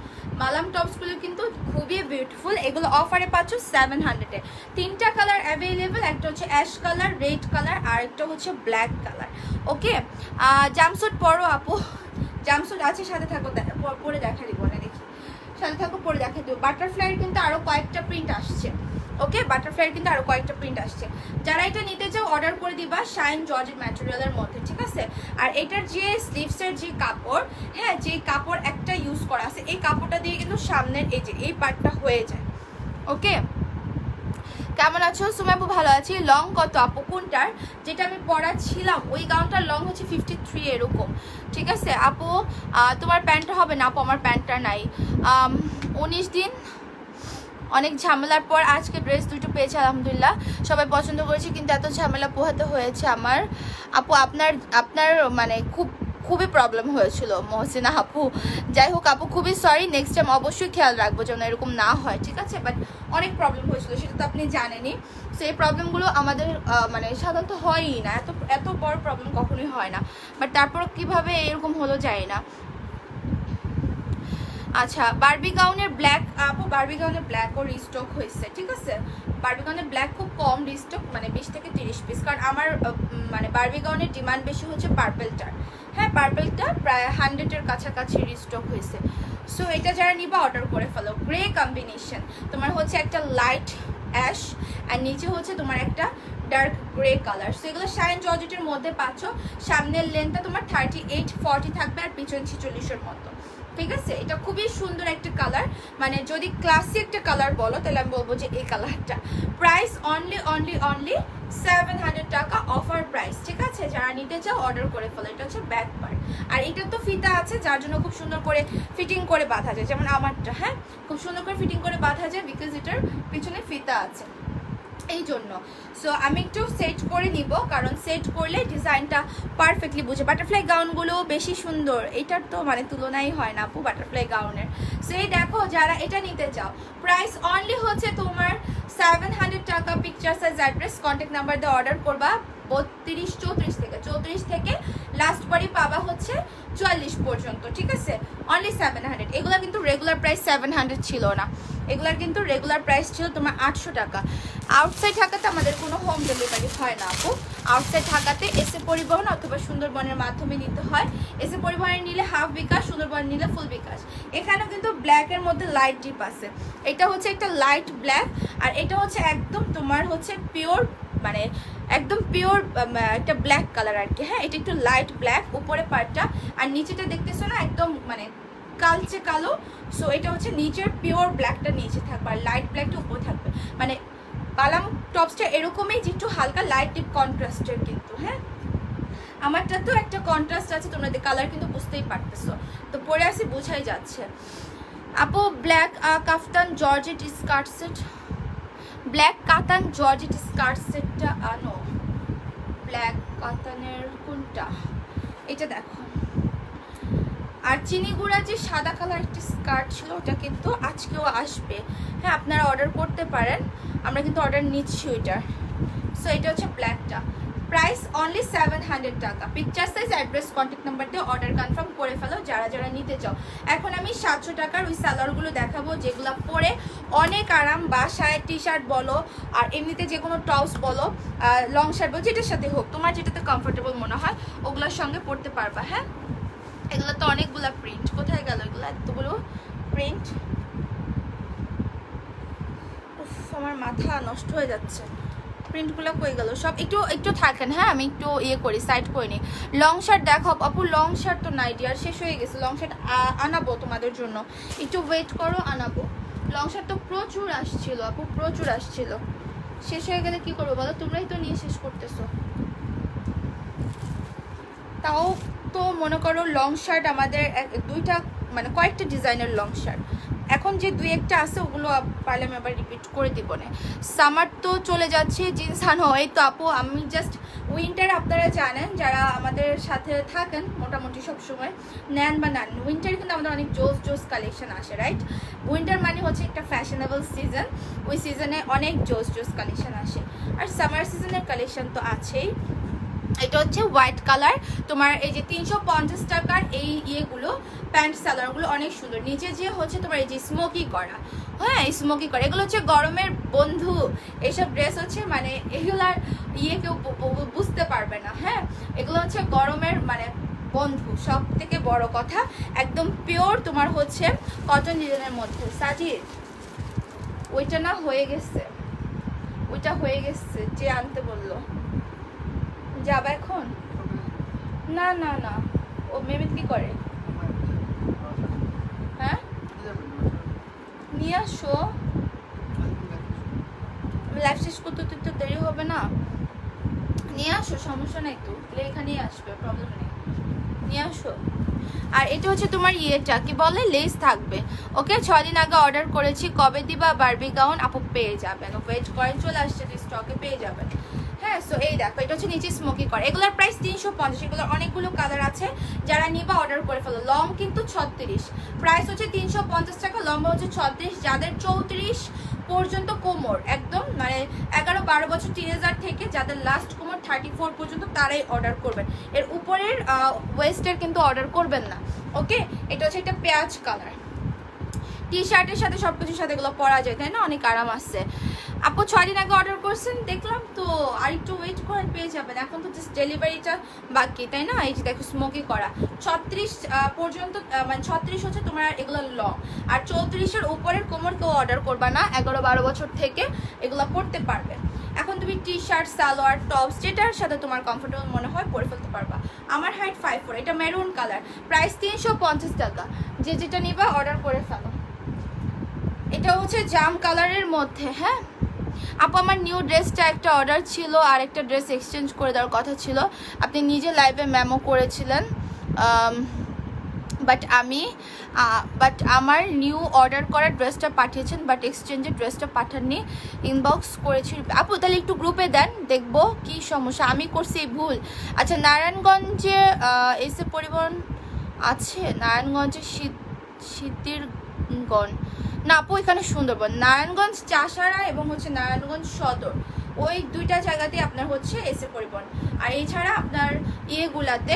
মালাম টপসগুলো কিন্তু খুবই বিউটিফুল। এগুলো অফারে পাচ্ছ 700-এ। 3টা কালার অ্যাভেলেবেল, একটা হচ্ছে অ্যাশ কালার, রেড কালার, আর একটা হচ্ছে ব্ল্যাক কালার, ওকে। জাম্পস্যুট পরো আপু, জাম্পস্যুট আছে, সাথে থাকো, পরে দেখা দিব না, দেখি সাথে থাকো, পরে দেখা দিব। বাটারফ্লাইয়ের কিন্তু আরও কয়েকটা প্রিন্ট আসছে, ওকে। বাটারফ্লাইয়ের কিন্তু আরও কয়েকটা প্রিন্ট আসছে, যারা এটা নিতে চাও অর্ডার করে দিবা শাইন জর্জেট ম্যাটেরিয়ালের মধ্যে, ঠিক আছে। আর এটার যে স্লিভসের যে কাপড়, হ্যাঁ যে কাপড় একটা ইউজ করা আছে, এই কাপড়টা দিয়ে কিন্তু সামনের এই যে এই পার্টটা হয়ে যায়, ওকে। কেমন আছো সুমাইবু? ভালো আছি। লং কত আপু কোনটার? যেটা আমি পরাচ্ছিলাম ওই গাউনটার লং হচ্ছে 53 এরকম, ঠিক আছে আপু। তোমার প্যান্টটা হবে না আপু, আমার প্যান্টটা নাই। 19 দিন অনেক ঝামেলার পর আজকে ড্রেস দুটো পেয়েছি আলহামদুলিল্লাহ, সবাই পছন্দ করেছে, কিন্তু এত ঝামেলা পোহাতে হয়েছে আমার। আপু আপনার মানে খুবই প্রবলেম হয়েছিল মহসিনা আপু। যাই হোক আপু, খুবই সরি, নেক্সট টাইম অবশ্যই খেয়াল রাখবো যেন এরকম না হয়, ঠিক আছে? বাট অনেক প্রবলেম হয়েছিল, সেটা তো আপনি জানেনই। সো এই প্রবলেমগুলো আমাদের মানে সাধারণত হয়ই না, এত বড় প্রবলেম কখনোই হয় না, বাট তারপরও কীভাবে এরকম হলো যায় না। আচ্ছা, বারবি গাউনের ব্ল্যাক আপু, বারবি গাউনের ব্ল্যাকও রিস্টক হয়েছে, ঠিক আছে? বারবি গাউনের ব্ল্যাক খুব কম রিস্টক, মানে 20 থেকে 30 পিস, কারণ আমার মানে বারবি গাউনের ডিমান্ড বেশি হচ্ছে পার্পেলটার। হ্যাঁ, পার্পেলটা প্রায় 100-এর কাছাকাছি রিস্টক হয়েছে। সো এটা যারা নিবা অর্ডার করে ফেলো। গ্রে কম্বিনেশন, তোমার হচ্ছে একটা লাইট অ্যাশ আর নিচে হচ্ছে তোমার একটা ডার্ক গ্রে কালার। সো এগুলো শাইন জর্জেটের মধ্যে পাচ্ছ। সামনের লেন্থটা তোমার 38-40 থাকবে আর পিছন 46-এর মতো, ঠিক আছে? এটা খুবই সুন্দর একটা কালার, মানে যদি ক্লাসি একটা কালার বলো তাহলে আমি বলবো যে এই কালারটা। প্রাইস অনলি 700 টাকা, অফার প্রাইস, ঠিক আছে? যারা নিতে চাও অর্ডার করে ফেলো। এটা হচ্ছে ব্যাক পার্ট, আর এটা তো ফিতা আছে যার জন্য খুব সুন্দর করে ফিটিং করে বাঁধা যায়, যেমন আমারটা। হ্যাঁ, খুব সুন্দর করে ফিটিং করে বাঁধা যায় বিকজ এটার পিছনে ফিতা আছে, এই জন্য। সো আমি একটু সেট করে নিব, কারণ সেট করলে ডিজাইনটা পারফেক্টলি বুঝে। বাটারফ্লাই গাউনগুলো বেশি সুন্দর, এটার তো মানে তুলনাই হয় না আপু বাটারফ্লাই গাউনের। সো এই দেখো, যারা এটা নিতে চাও প্রাইস অনলি হচ্ছে তোমার 700 টাকা। Picture size address contact number দিয়ে অর্ডার করবা। 34 থেকে লাস্ট বারই পাবা হচ্ছে 44 পর্যন্ত, ঠিক আছে? অনলি 700। এগুলা কিন্তু রেগুলার প্রাইস 700 ছিল না, এগুলার কিন্তু রেগুলার প্রাইস ছিল তোমার 800 টাকা। আউটসাইড ঢাকাতে আমাদের কোনো হোম ডেলিভারি হয় না আপু। আউটসাইড ঢাকাতে এসে পরিবহন অথবা সুন্দরবনের মাধ্যমে নিতে হয়। এসে পরিবহনে নিলে হাফ বিকাশ, সুন্দরবন নিলে ফুল বিকাশ। এখানেও কিন্তু ব্ল্যাকের মধ্যে লাইট ডিপ আছে। এটা হচ্ছে একটা লাইট ব্ল্যাক, আর এটা হচ্ছে একদম তোমার হচ্ছে পিওর, মানে একদম পিওর একটা ব্ল্যাক কালার আর কি। হ্যাঁ, এটা একটু লাইট ব্ল্যাক উপরে পার্টটা, আর নিচেটা দেখতেছো না একদম মানে কালচে কালো। সো এটা হচ্ছে নিচের পিওর ব্ল্যাকটা নিচে থাকবে আর লাইট ব্ল্যাকটা উপরে থাকবে। মানে পালাম টপসটা এরকমই যে একটু হালকা লাইট ডিপ কন্ট্রাস্টের কিন্তু। হ্যাঁ, আমারটা তো একটা কন্ট্রাস্ট আছে, তোমরা কালার কিন্তু বুঝতেই পারতেছো, তো পরে আসি বোঝাই যাচ্ছে। আপু ব্ল্যাক কাফতান জর্জেট স্কার্ট সেট, ব্ল্যাক কাতান জর্জেট স্কার্ট সেটটা আনো। ব্ল্যাক কাতানের কোনটা? এটা দেখো। আর চিনি গুঁড়া যে সাদা কালার একটি স্কার্ট ছিল ওটা কিন্তু আজকেও আসবে। হ্যাঁ, আপনারা অর্ডার করতে পারেন, আমরা কিন্তু অর্ডার নিচ্ছি ওইটার। সো এটা হচ্ছে ব্ল্যাকটা। প্রাইস অনলি 700 টাকা। Picture size address contact number দিয়ে অর্ডার কনফার্ম করে ফেলো যারা যারা নিতে চাও। এখন আমি 700 টাকার ওই সালোয়ারগুলো দেখাবো যেগুলো পরে অনেক আরাম, বাসায় টি শার্ট বলো আর এমনিতে যে কোনো টপস বলো, লং শার্ট বলো, যেটার সাথে হোক তোমার যেটাতে কমফোর্টেবল মনে হয় ওগুলোর সঙ্গে পরতে পারবা। হ্যাঁ, এগুলো তো অনেকগুলো প্রিন্ট, কোথায় গেল এগুলো এতগুলো প্রিন্ট? আমার মাথা নষ্ট হয়ে যাচ্ছে, প্রিন্টগুলো কই গেল সব? একটু থাকেন। হ্যাঁ, আমি একটু ইয়ে করি, সাইড করে নিই। লং শার্ট দেখো আপু, লং শার্ট তো নাই ডিয়ার, শেষ হয়ে গেছে। লং শার্ট আনাবো তোমাদের জন্য, একটু ওয়েট করো, আনাবো। লং শার্ট তো প্রচুর আসছিল আপু, প্রচুর আসছিল, শেষ হয়ে গেলে কি করবো বলো? তোমরাই তো নিয়ে শেষ করতেছো। তাও তো মনে করো লং শার্ট আমাদের দুইটা মানে কয়েকটা ডিজাইনের লং শার্ট, এখন যে দুই একটা আছে ওগুলো পারলে আমি আবার রিপিট করে দিব না। সামার তো চলে যাচ্ছে, জিন্স আনো। এই তো আপু আমি জাস্ট উইন্টার, আপনারা জানেন যারা আমাদের সাথে থাকেন মোটামুটি সব সময় নেন বা নেন, উইন্টারে কিন্তু আমাদের অনেক জোস কালেকশন আসে, রাইট? উইন্টার মানে হচ্ছে একটা ফ্যাশনেবল সিজন, ওই সিজনে অনেক জোস কালেকশন আসে, আর সামার সিজনের কালেকশন তো আছেই। এটা হচ্ছে হোয়াইট কালার, তোমার এই যে 350 টাকার এই ইয়েগুলো প্যান্ট সালোয়ারগুলো অনেক সুন্দর। নিচে যে হচ্ছে তোমার এই যে স্মোকি করা, হ্যাঁ স্মোকি করা, এগুলো হচ্ছে গরমের বন্ধু। এইসব ড্রেস হচ্ছে মানে এগুলার ইয়ে কেউ বুঝতে পারবে না। হ্যাঁ, এগুলো হচ্ছে গরমের মানে বন্ধু, সব থেকে বড় কথা একদম পিওর তোমার হচ্ছে কটন ডিজাইনের মধ্যে। সাজিদ ওইটা না হয়ে গেছে, ওইটা হয়ে গেছে, যে আনতে বললো যাবা এখন? না না না, ও মেমিত কি করে? হ্যাঁ, নিয়ে আসো, লাইফ শেষ করতে তো দেরি হবে না, নিয়ে আসো, সমস্যা নেই তো, এখানেই আসবে, প্রবলেম নেই, নিয়ে আসো। আর এটা হচ্ছে তোমার ইয়েটা কি বলে, লেস থাকবে। ওকে, 6 দিন আগে অর্ডার করেছি, কবে দিবা বারবি গাউন? আপু পেয়ে যাবেন, ওয়েট করেন, চলে আসছে স্টকে, পেয়ে যাবেন। হ্যাঁ, সো এই দেখো, এটা হচ্ছে নিচে স্মোকি করে, এগুলোর প্রাইস 350। এগুলোর অনেকগুলো কালার আছে, যারা নিবা অর্ডার করে ফেলো। লং কিন্তু 36, প্রাইস হচ্ছে 350 টাকা, লম্বা হচ্ছে 36। যাদের 34 পর্যন্ত কোমর, একদম মানে 11-12 বছর টিনেজার থেকে যাদের লাস্ট কোমর 34 পর্যন্ত, তারাই অর্ডার করবেন। এর উপরের ওয়েস্টের কিন্তু অর্ডার করবেন না। ওকে, এটা হচ্ছে একটা পেঁয়াজ কালার, টি শার্টের সাথে সব কিছুর সাথে এগুলো পরা যায়, তাই না? অনেক আরাম আসছে। আপু 6 দিন আগে অর্ডার করছেন দেখলাম তো, আর একটু ওয়েট করেন, পেয়ে যাবেন। এখন তো জাস্ট ডেলিভারিটা বাকি, তাই না? এই যে দেখো স্মোকি করা, 36 পর্যন্ত, মানে 36 হচ্ছে তোমার এগুলো লং, আর 34-এর উপরের কোমর কেউ অর্ডার করবা না। 11-12 বছর থেকে এগুলো পরতে পারবে। এখন তুমি টি শার্ট, সালোয়ার, টপস যেটার সাথে তোমার কমফোর্টেবল মনে হয় পরে ফেলতে পারবা। আমার হাইট 5'4", এটা মেরুন কালার, প্রাইস 350 টাকা। যে যেটা নিবা অর্ডার করে ফেলো। এটা হচ্ছে জাম কালারের মধ্যে। হ্যাঁ আপু, আমার নিউ ড্রেসটা একটা অর্ডার ছিল, আর একটা ড্রেস এক্সচেঞ্জ করে দেওয়ার কথা ছিল, আপনি নিজে লাইভে মেমো করেছিলেন, বাট আমার নিউ অর্ডার করা ড্রেসটা পাঠিয়েছেন, বাট এক্সচেঞ্জের ড্রেসটা পাঠাননি, ইনবক্স করেছি। আপু তাহলে একটু গ্রুপে দেন, দেখবো কি সমস্যা, আমি করছি এই ভুল। আচ্ছা, নারায়ণগঞ্জে এসে পরিবহন আছে, নারায়ণগঞ্জে শীতিরগঞ্জ না আপু, এখানে সুন্দরবন, নারায়ণগঞ্জ চাষারা এবং হচ্ছে নারায়ণগঞ্জ সদর, ওই দুইটা জায়গাতে আপনার হচ্ছে এসে পরিবহন। আর এছাড়া আপনার ইয়েগুলাতে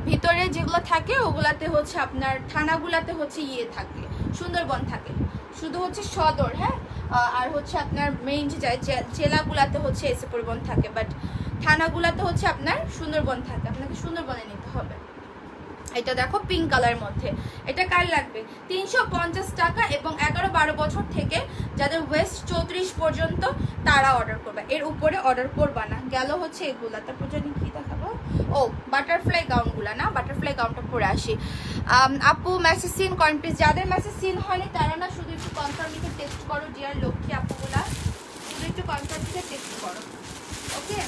ভিতরে যেগুলো থাকে ওগুলাতে হচ্ছে আপনার থানাগুলাতে হচ্ছে ইয়ে থাকে, সুন্দরবন থাকে, শুধু হচ্ছে সদর। হ্যাঁ, আর হচ্ছে আপনার মেইন যে জেলাগুলাতে হচ্ছে এসে পরিবহন থাকে, বাট থানাগুলাতে হচ্ছে আপনার সুন্দরবন থাকে, আপনাকে সুন্দরবনে নিতে হবে। এটা দেখো পিঙ্ক কালারের মধ্যে, এটা কার লাগবে? 350 টাকা, এবং 11-12 বছর থেকে যাদের ওয়েস্ট 34 পর্যন্ত তারা অর্ডার করবে, এর উপরে অর্ডার করবা না। গেল হচ্ছে এগুলা, তারপর জানি কি দেখাবো, ও বাটারফ্লাই গাউনগুলা না, বাটারফ্লাই গাউনটা পরে আসি। আপু মেসেজ সিন করেন প্লিজ, যাদের মেসেজ সিন হয়নি তারা না শুধু একটু কনফার্ম লিখে টেক্সট করো, ডিয়ার লক্ষ্মী আপুগুলা, শুধু একটু কনফার্ম লিখে টেক্সট করো। ওকে,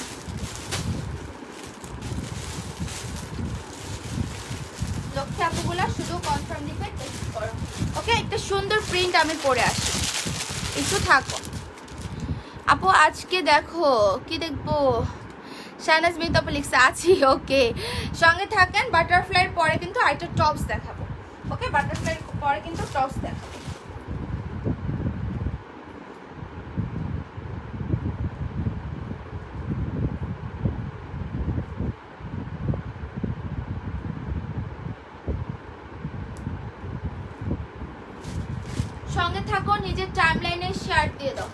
লক্ষ্মী আপুগুলা শুধু কনফার্ম লিখে টেক্সট করো। ওকে, একটা সুন্দর প্রিন্ট আমি পরে আসি, একটু থাকো আপু। আজকে দেখো কি দেখবো, শাহনাজ মিত আপু লিখছে আছি। ওকে, সঙ্গে থাকেন। বাটারফ্লাইয়ের পরে কিন্তু আরেকটা টপস দেখাবো। ওকে, বাটারফ্লাইয়ের পরে কিন্তু টপস দেখাবো। সঙ্গে থাকো, নিজের টাইমলাইনে শেয়ার দিয়ে দাও।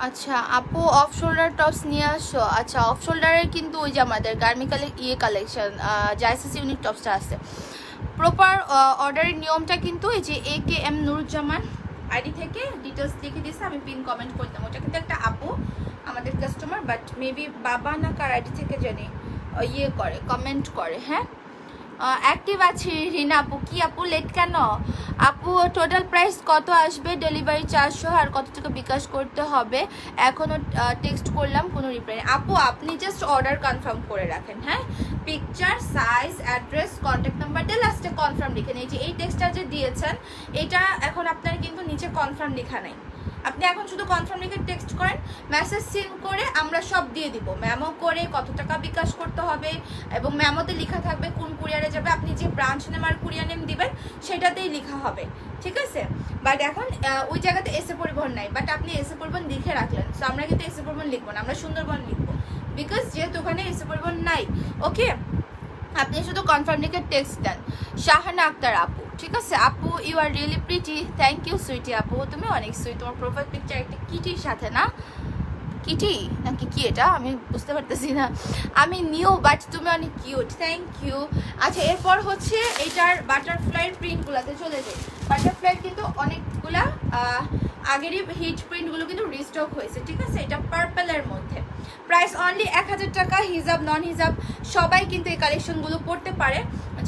আচ্ছা আপু, অফ শোল্ডার টপস নিয়ে আসো। আচ্ছা, অফ শোল্ডারের কিন্তু ওই যে আমাদের গার্মি কালেকশন জাইসিস ইউনিক টপসটা আছে। প্রপার অর্ডারের নিয়মটা কিন্তু এই যে AKM নুরুজ্জামান আইডি থেকে ডিটেলস লিখে দিয়েছে, আমি পিন কমেন্ট করতাম, ওটা কিন্তু একটা আপু আমাদের কাস্টমার, বাট মেবি বাবা না কার আইডি থেকে জানি ইয়ে করে, কমেন্ট করে। হ্যাঁ, অ্যাক্টিভ আছি রিনা আপু। কি আপু লেট কেন? আপু টোটাল প্রাইস কত আসবে? ডেলিভারি চার্জ সহ আর কত টাকা বিকাশ করতে হবে? এখনও টেক্সট করলাম, কোনো রিপ্লাই নেই। আপু আপনি জাস্ট অর্ডার কনফার্ম করে রাখেন। হ্যাঁ, picture, size, address, contact number দিয়ে লাস্টে কনফার্ম লিখেন। এই যে এই টেক্সটটা যে দিয়েছেন, এটা এখন আপনার কিন্তু নিচে কনফার্ম লেখা নেই, আপনি এখন শুধু কনফার্ম লিখে টেক্সট করেন, মেসেজ সেন্ড করে আমরা সব দিয়ে দিব, মেমো করে কত টাকা বিকাশ করতে হবে, এবং মেমোতে লেখা থাকবে কোন কুরিয়ারে যাবে, আপনি যে ব্রাঞ্চ নেম আর কুরিয়ার নেম দিবেন সেটাতেই লেখা হবে, ঠিক আছে? বাট এখন ওই জায়গাতে এসে পরিবহন নাই, বাট আপনি এসে পরিবহন লিখে রাখলেন, সো আমরা কিন্তু এসে পরিবহন লিখবো না, আমরা সুন্দরবন লিখবো, বিকজ যেহেতু ওখানে এসে পরিবহন নাই। ওকে, আপনি শুধু কনফার্ম লিখে টেক্সট দেন। শাহানা আক্তার আপু, ঠিক আছে? আপু you are really pretty, thank you sweetie আপু, তুমি অনেক সুইট, তোমার প্রোফাইল পিকচার একটা কিটির সাথে না, কিটি নাকি কি এটা আমি বুঝতে পারতেছি না। আমি নিউ বাট তুমি অনেক কিউট, থ্যাংক ইউ। আচ্ছা এরপর হচ্ছে এইটার বাটারফ্লাইয়ের প্রিন্টগুলোতে চলে যাই। বাটারফ্লাই কিন্তু অনেকগুলা আগেরই হিট প্রিন্টগুলো কিন্তু রিস্টক হয়েছে, ঠিক আছে। এটা পার্পেলের মধ্যে, প্রাইস অনলি 1000 টাকা। হিজাব নন হিজাব সবাই কিন্তু এই কালেকশনগুলো পড়তে পারে।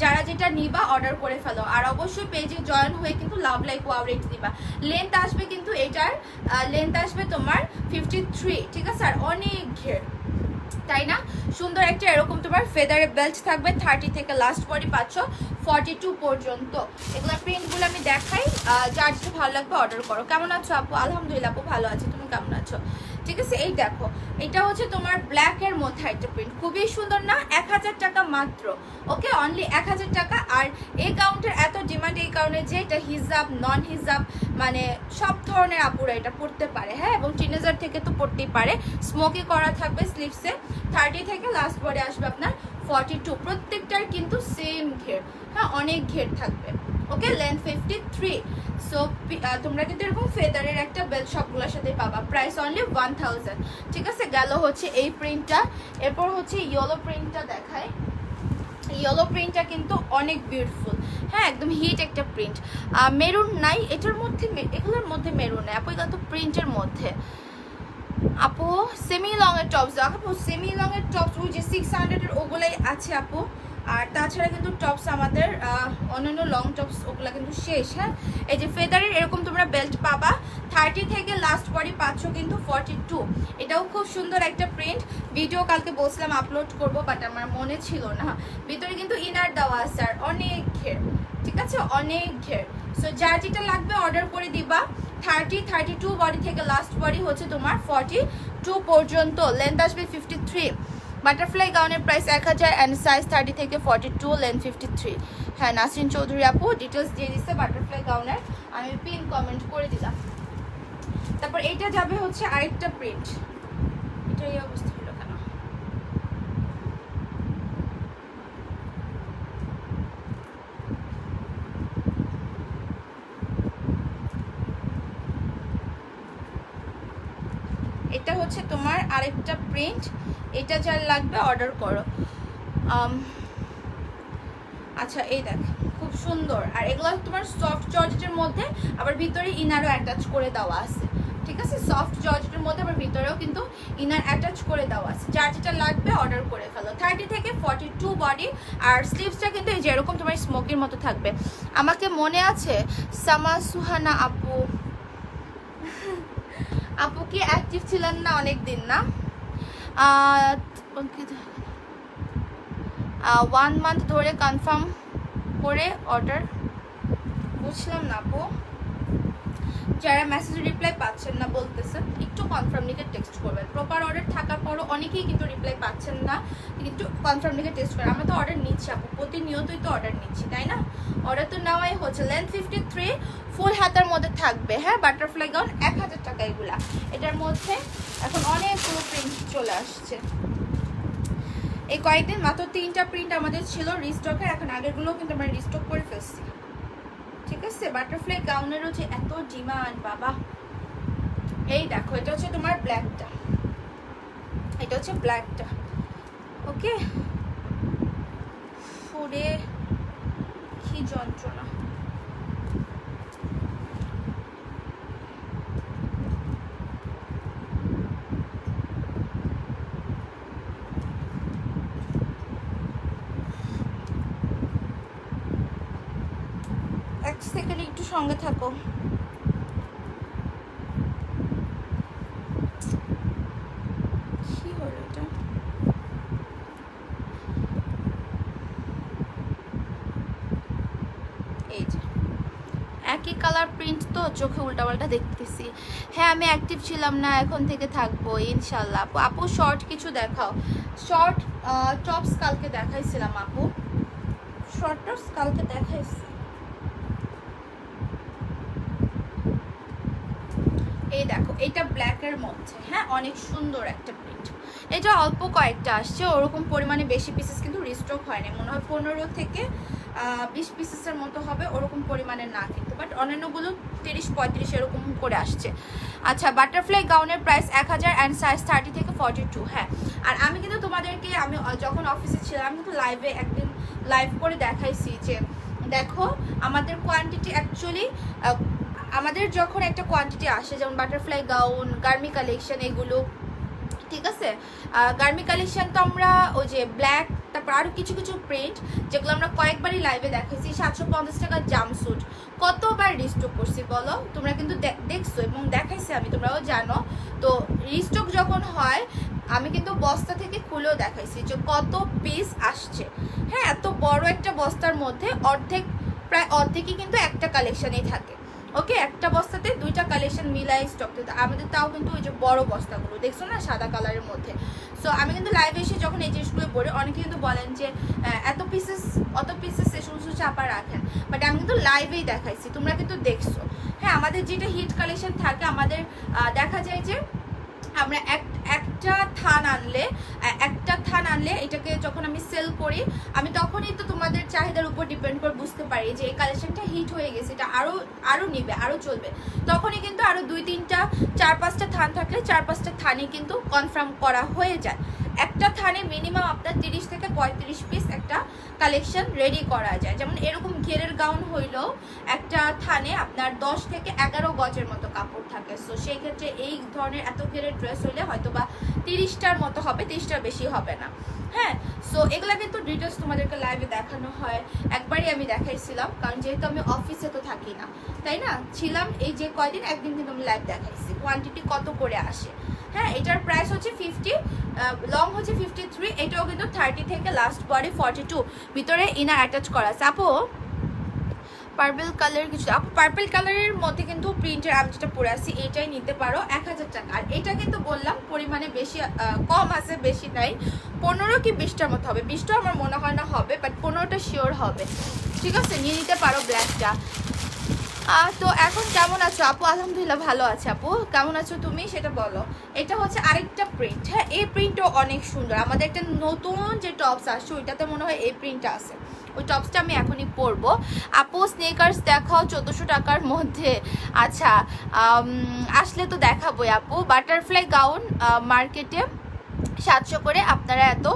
যারা যেটা নিবা অর্ডার করে ফেলো, আর অবশ্যই পেজে জয়েন হয়ে কিন্তু লাভ লাইক ওয়াও রেট দিবা। লেন্থ আসবে কিন্তু এটার লেন্থ আসবে তোমার 53, ঠিক আছে। আর অনেক ঘের, তাই না? সুন্দর একটা এরকম তোমার ফেদারের বেল্ট থাকবে। 30 থেকে লাস্ট বডি পাচ্ছ 42 পর্যন্ত। এগুলো প্রিন্টগুলো আমি দেখাই, যার যেটা ভালো লাগবে অর্ডার করো। কেমন আছো আপু? আলহামদুলিল্লাহ আপু ভালো আছি, তুমি কেমন আছো? ঠিক আছে। এই দেখো এটা হচ্ছে তোমার ব্ল্যাকের মধ্যে একটা প্রিন্ট, খুবই সুন্দর না? 1000 টাকা মাত্র, ওকে, অনলি 1000 টাকা। আর এই কাউন্টের এত ডিমান্ড এই কারণে যে এটা হিজাব নন হিজাব মানে সব ধরনের আপুরা এটা পড়তে পারে, হ্যাঁ। এবং টিনেজার থেকে তো পড়তেই পারে। স্মোকি করা থাকবে স্লিভসে, 30 থেকে লাস্ট বডি আসবে আপনার 42। প্রত্যেকটার কিন্তু সেম ঘের, হ্যাঁ, অনেক ঘের থাকবে, ওকে। লেন্থ 53। সো তোমরা কিন্তু এরকম ফেদারের একটা বেল্ট সবগুলোর সাথে পাবা। প্রাইস অনলি 1000, ঠিক আছে। গেল হচ্ছে এই প্রিন্টটা। এরপর হচ্ছে ইয়েলো প্রিন্টটা দেখায়। ইয়েলো প্রিন্টটা কিন্তু অনেক বিউটিফুল, হ্যাঁ, একদম হিট একটা প্রিন্ট। মেরুন নাই এটার মধ্যে, এগুলোর মধ্যে মেরুন নাই আপু, এগুলো তো প্রিন্টের মধ্যে। আপু সেমি লং এর টপস, আপু সেমি লং এর টপস ওই যে 600 এর ওগুলাই আছে আপু। আর তাছাড়া কিন্তু টপস আমাদের অন্যান্য লং টপস ওগুলা কিন্তু শেষ, হ্যাঁ। এই যে ফেদারের এরকম তোমরা বেল্ট পাবা, 30 থেকে লাস্ট বডি পাচ্ছ কিন্তু 42। এটাও খুব সুন্দর একটা প্রিন্ট। ভিডিও কালকে বলছিলাম আপলোড করব, বাট আমার মনে ছিল না। ভিতরে কিন্তু ইনার দেওয়া আছে আর অনেক ঘের, ঠিক আছে, অনেক ঘের। সো যার যেটা লাগবে অর্ডার করে দিবা। 30, 32 বডি থেকে লাস্ট বডি হচ্ছে তোমার 42 পর্যন্ত। লেন্থ আসবে 53। বাটারফ্লাই গাউনের প্রাইস 1000 অ্যান্ড সাইজ 30 থেকে 42, লেন্থ 53। হ্যাঁ নাসরিন চৌধুরী আপু ডিটেলস দিয়ে দিচ্ছে বাটারফ্লাই গাউনের, আমি পিন কমেন্ট করে দিলাম। তারপর এইটা যাবে হচ্ছে আরেকটা প্রিন্ট। এটা এই অবস্থা হলো কেন? এটা হচ্ছে তোমার আরেকটা প্রিন্ট। এটা যার লাগবে অর্ডার করো। আচ্ছা এই দেখ খুব সুন্দর। আর এগুলো তোমার সফট জর্জেটের মধ্যে, আবার ভিতরে ইনারও অ্যাটাচ করে দেওয়া আছে, ঠিক আছে। সফট জর্জেটের মধ্যে আবার ভিতরেও কিন্তু ইনার অ্যাটাচ করে দেওয়া আছে। যার যেটা লাগবে অর্ডার করে ফেলো। 30 থেকে 42 বডি। আর স্লিভসটা কিন্তু এই যে এরকম তোমার স্মোকির মতো থাকবে। আমাকে মনে আছে সামা সুহানা আপু, আপু কি অ্যাক্টিভ ছিলেন না অনেক দিন না? 1 মান্থ ধরে কনফার্ম করে অর্ডার, বুঝলাম না আপু। যারা মেসেজ রিপ্লাই পাচ্ছেন না বলতেছেন, একটু কনফার্ম লিখে টেক্সট করবেন। প্রপার অর্ডার থাকার পরও অনেকেই কিন্তু রিপ্লাই পাচ্ছেন না, একটু কনফার্ম লিখে টেক্সট করেন। আমরা তো অর্ডার নিচ্ছি আপু, প্রতিনিয়তই তো অর্ডার নিচ্ছি, তাই না? অর্ডার তো নেওয়াই হচ্ছে। লেন্থ 53, ফুল হাতার মধ্যে থাকবে, হ্যাঁ। বাটারফ্লাই গাউন 1000 টাকা এগুলা। এটার মধ্যে এখন অনেকগুলো প্রিন্ট চলে আসছে। এই কয়েকদিন মাত্র 3টা প্রিন্ট আমাদের ছিল রিস্টকের, এখন আগেরগুলো কিন্তু আমরা রিস্টক করে ফেলছি, ঠিক আছে। বাটারফ্লাই গাউনেরও যে এত ডিমান্ড বাবা। এই দেখো এটা হচ্ছে তোমার ব্ল্যাকটা, এটা হচ্ছে ব্ল্যাকটা, ওকে। ফুডে কি যন্ত্রণা। এক সেকেন্ড একটু সঙ্গে থাকো। কি হলো এটা? এই যে একই কালার প্রিন্ট তো চোখে উল্টাপাল্টা দেখতেছি। হ্যাঁ আমি অ্যাক্টিভ ছিলাম না, এখন থেকে থাকবো ইনশাল্লাহ। আপু আপু শর্ট কিছু দেখাও। শর্ট টপস কালকে দেখাইছিলাম আপু, শর্ট টপস কালকে দেখাইছি। এই দেখো এটা ব্ল্যাকের মধ্যে, হ্যাঁ, অনেক সুন্দর একটা প্রিন্ট। এটা অল্প কয়েকটা আসছে, ওরকম পরিমাণে বেশি পিসেস কিন্তু রিস্টক হয়নি, মনে হয় 15 থেকে 20 পিসেসের মতো হবে, ওরকম পরিমাণের না কিন্তু, বাট অন্যান্যগুলো 30-35 এরকম করে আসছে। আচ্ছা, বাটারফ্লাই গাউনের প্রাইস 1000 অ্যান্ড সাইজ 30 থেকে 42। হ্যাঁ, আর আমি কিন্তু তোমাদেরকে আমি যখন অফিসে ছিলাম আমি কিন্তু লাইভে একদিন লাইভ করে দেখাইছি যে দেখো আমাদের কোয়ান্টিটি অ্যাকচুয়ালি আমাদের যখন একটা কোয়ান্টিটি আসে, যেমন বাটারফ্লাই গাউন, গার্মি কালেকশন, এগুলো ঠিক আছে। গার্মি কালেকশন তো আমরা ওই যে ব্ল্যাক, তারপর আরও কিছু কিছু প্রিন্ট যেগুলো আমরা কয়েকবারই লাইভে দেখাইছি, 750 টাকার জাম্পস্যুট কতবার রিস্টক করছি বলো, তোমরা কিন্তু দেখছো এবং দেখাইছি আমি, তোমরাও জানো। তো রিস্টক যখন হয় আমি কিন্তু বস্তা থেকে খুলেও দেখাইছি যে কত পিস আসছে। হ্যাঁ, এত বড় একটা বস্তার মধ্যে প্রায় অর্ধেকই কিন্তু একটা কালেকশনেই থাকে। ওকে, একটা বস্তাতে 2টা কালেকশন মিলাই স্টক দিতে আমাদের, তাও কিন্তু ওই যে বড় বস্তাগুলো দেখছো না সাদা কালারের মধ্যে। সো আমি কিন্তু লাইভে এসে যখন এই জিনিসগুলো পড়ে অনেকে কিন্তু বলেন যে অত পিসেস শুধু চাপা রাখেন, বাট আমি কিন্তু লাইভেই দেখাইছি, তোমরা কিন্তু দেখছো। হ্যাঁ, আমাদের যেটা হিট কালেকশন থাকে আমাদের দেখা যায় যে আমরা একটা থান আনলে এটাকে যখন আমি সেল করি আমি তখনই তো তোমাদের চাহিদার উপর ডিপেন্ড করে বুঝতে পারি যে এই কালেকশনটা হিট হয়ে গেছে, এটা আরও নিবে, আরও চলবে, তখনই কিন্তু আরও 2-3টা 4-5টা থান থাকলে 4-5টা থানই কিন্তু কনফার্ম করা হয়ে যায়। একটা থানে মিনিমাম আপনার 30 থেকে 35 পিস একটা কালেকশন রেডি করা যায়। যেমন এরকম ঘেরের গাউন হইলেও একটা থানে আপনার 10 থেকে 11 গজের মতো কাপড় থাকে। সো সেই ক্ষেত্রে এই ধরনের এত ঘেরের ড্রেস হইলে হয়তো বা 30টার মতো হবে, 30টার বেশি হবে না। হ্যাঁ, সো এগুলা কিন্তু ডিটেলস তোমাদেরকে লাইভে দেখানো হয়, একবারই আমি দেখাইছিলাম, কারণ যেহেতু আমি অফিসে তো থাকি না, তাই না, ছিলাম এই যে কয়দিন, একদিন কিন্তু আমি লাইভ দেখাইছি কোয়ান্টিটি কত করে আসে। হ্যাঁ, এটার প্রাইস হচ্ছে 50, লং হচ্ছে 53, এটাও কিন্তু 30 থেকে লাস্ট বডি 42, ভিতরে ইনার অ্যাটাচ করা আছে। আপু পার্পল কালার কিছু, আপু পার্পল কালারের মধ্যে কিন্তু প্রিন্টের আমি যেটা পরে আসছি এইটাই নিতে পারো 1000 টাকা। আর এটা কিন্তু বললাম পরিমাণে বেশি কম আছে, বেশি নাই, 15 কি 20টার মতো হবে, 20টা আমার মনে হয় না হবে, বাট 15টা শিওর হবে। ঠিক আছে, নিয়ে নিতে পারো ব্ল্যাকটা। তো এখন কেমন আছো আপু? আলহামদুলিল্লাহ ভালো আছে। আপু কেমন আছো তুমি সেটা বলো। এটা হচ্ছে আরেকটা প্রিন্ট। হ্যাঁ, এই প্রিন্টও অনেক সুন্দর, আমাদের একটা নতুন যে টপস আসছে ওইটাতে মনে হয় এই প্রিন্টটা আছে, ওই টপসটা আমি এখনই পরবো। আপু স্নেকার্স দেখাও 1400 টাকার মধ্যে। আচ্ছা, আসলে তো দেখাবোই আপু। বাটারফ্লাই গাউন মার্কেটে 700 করে, আপনারা এত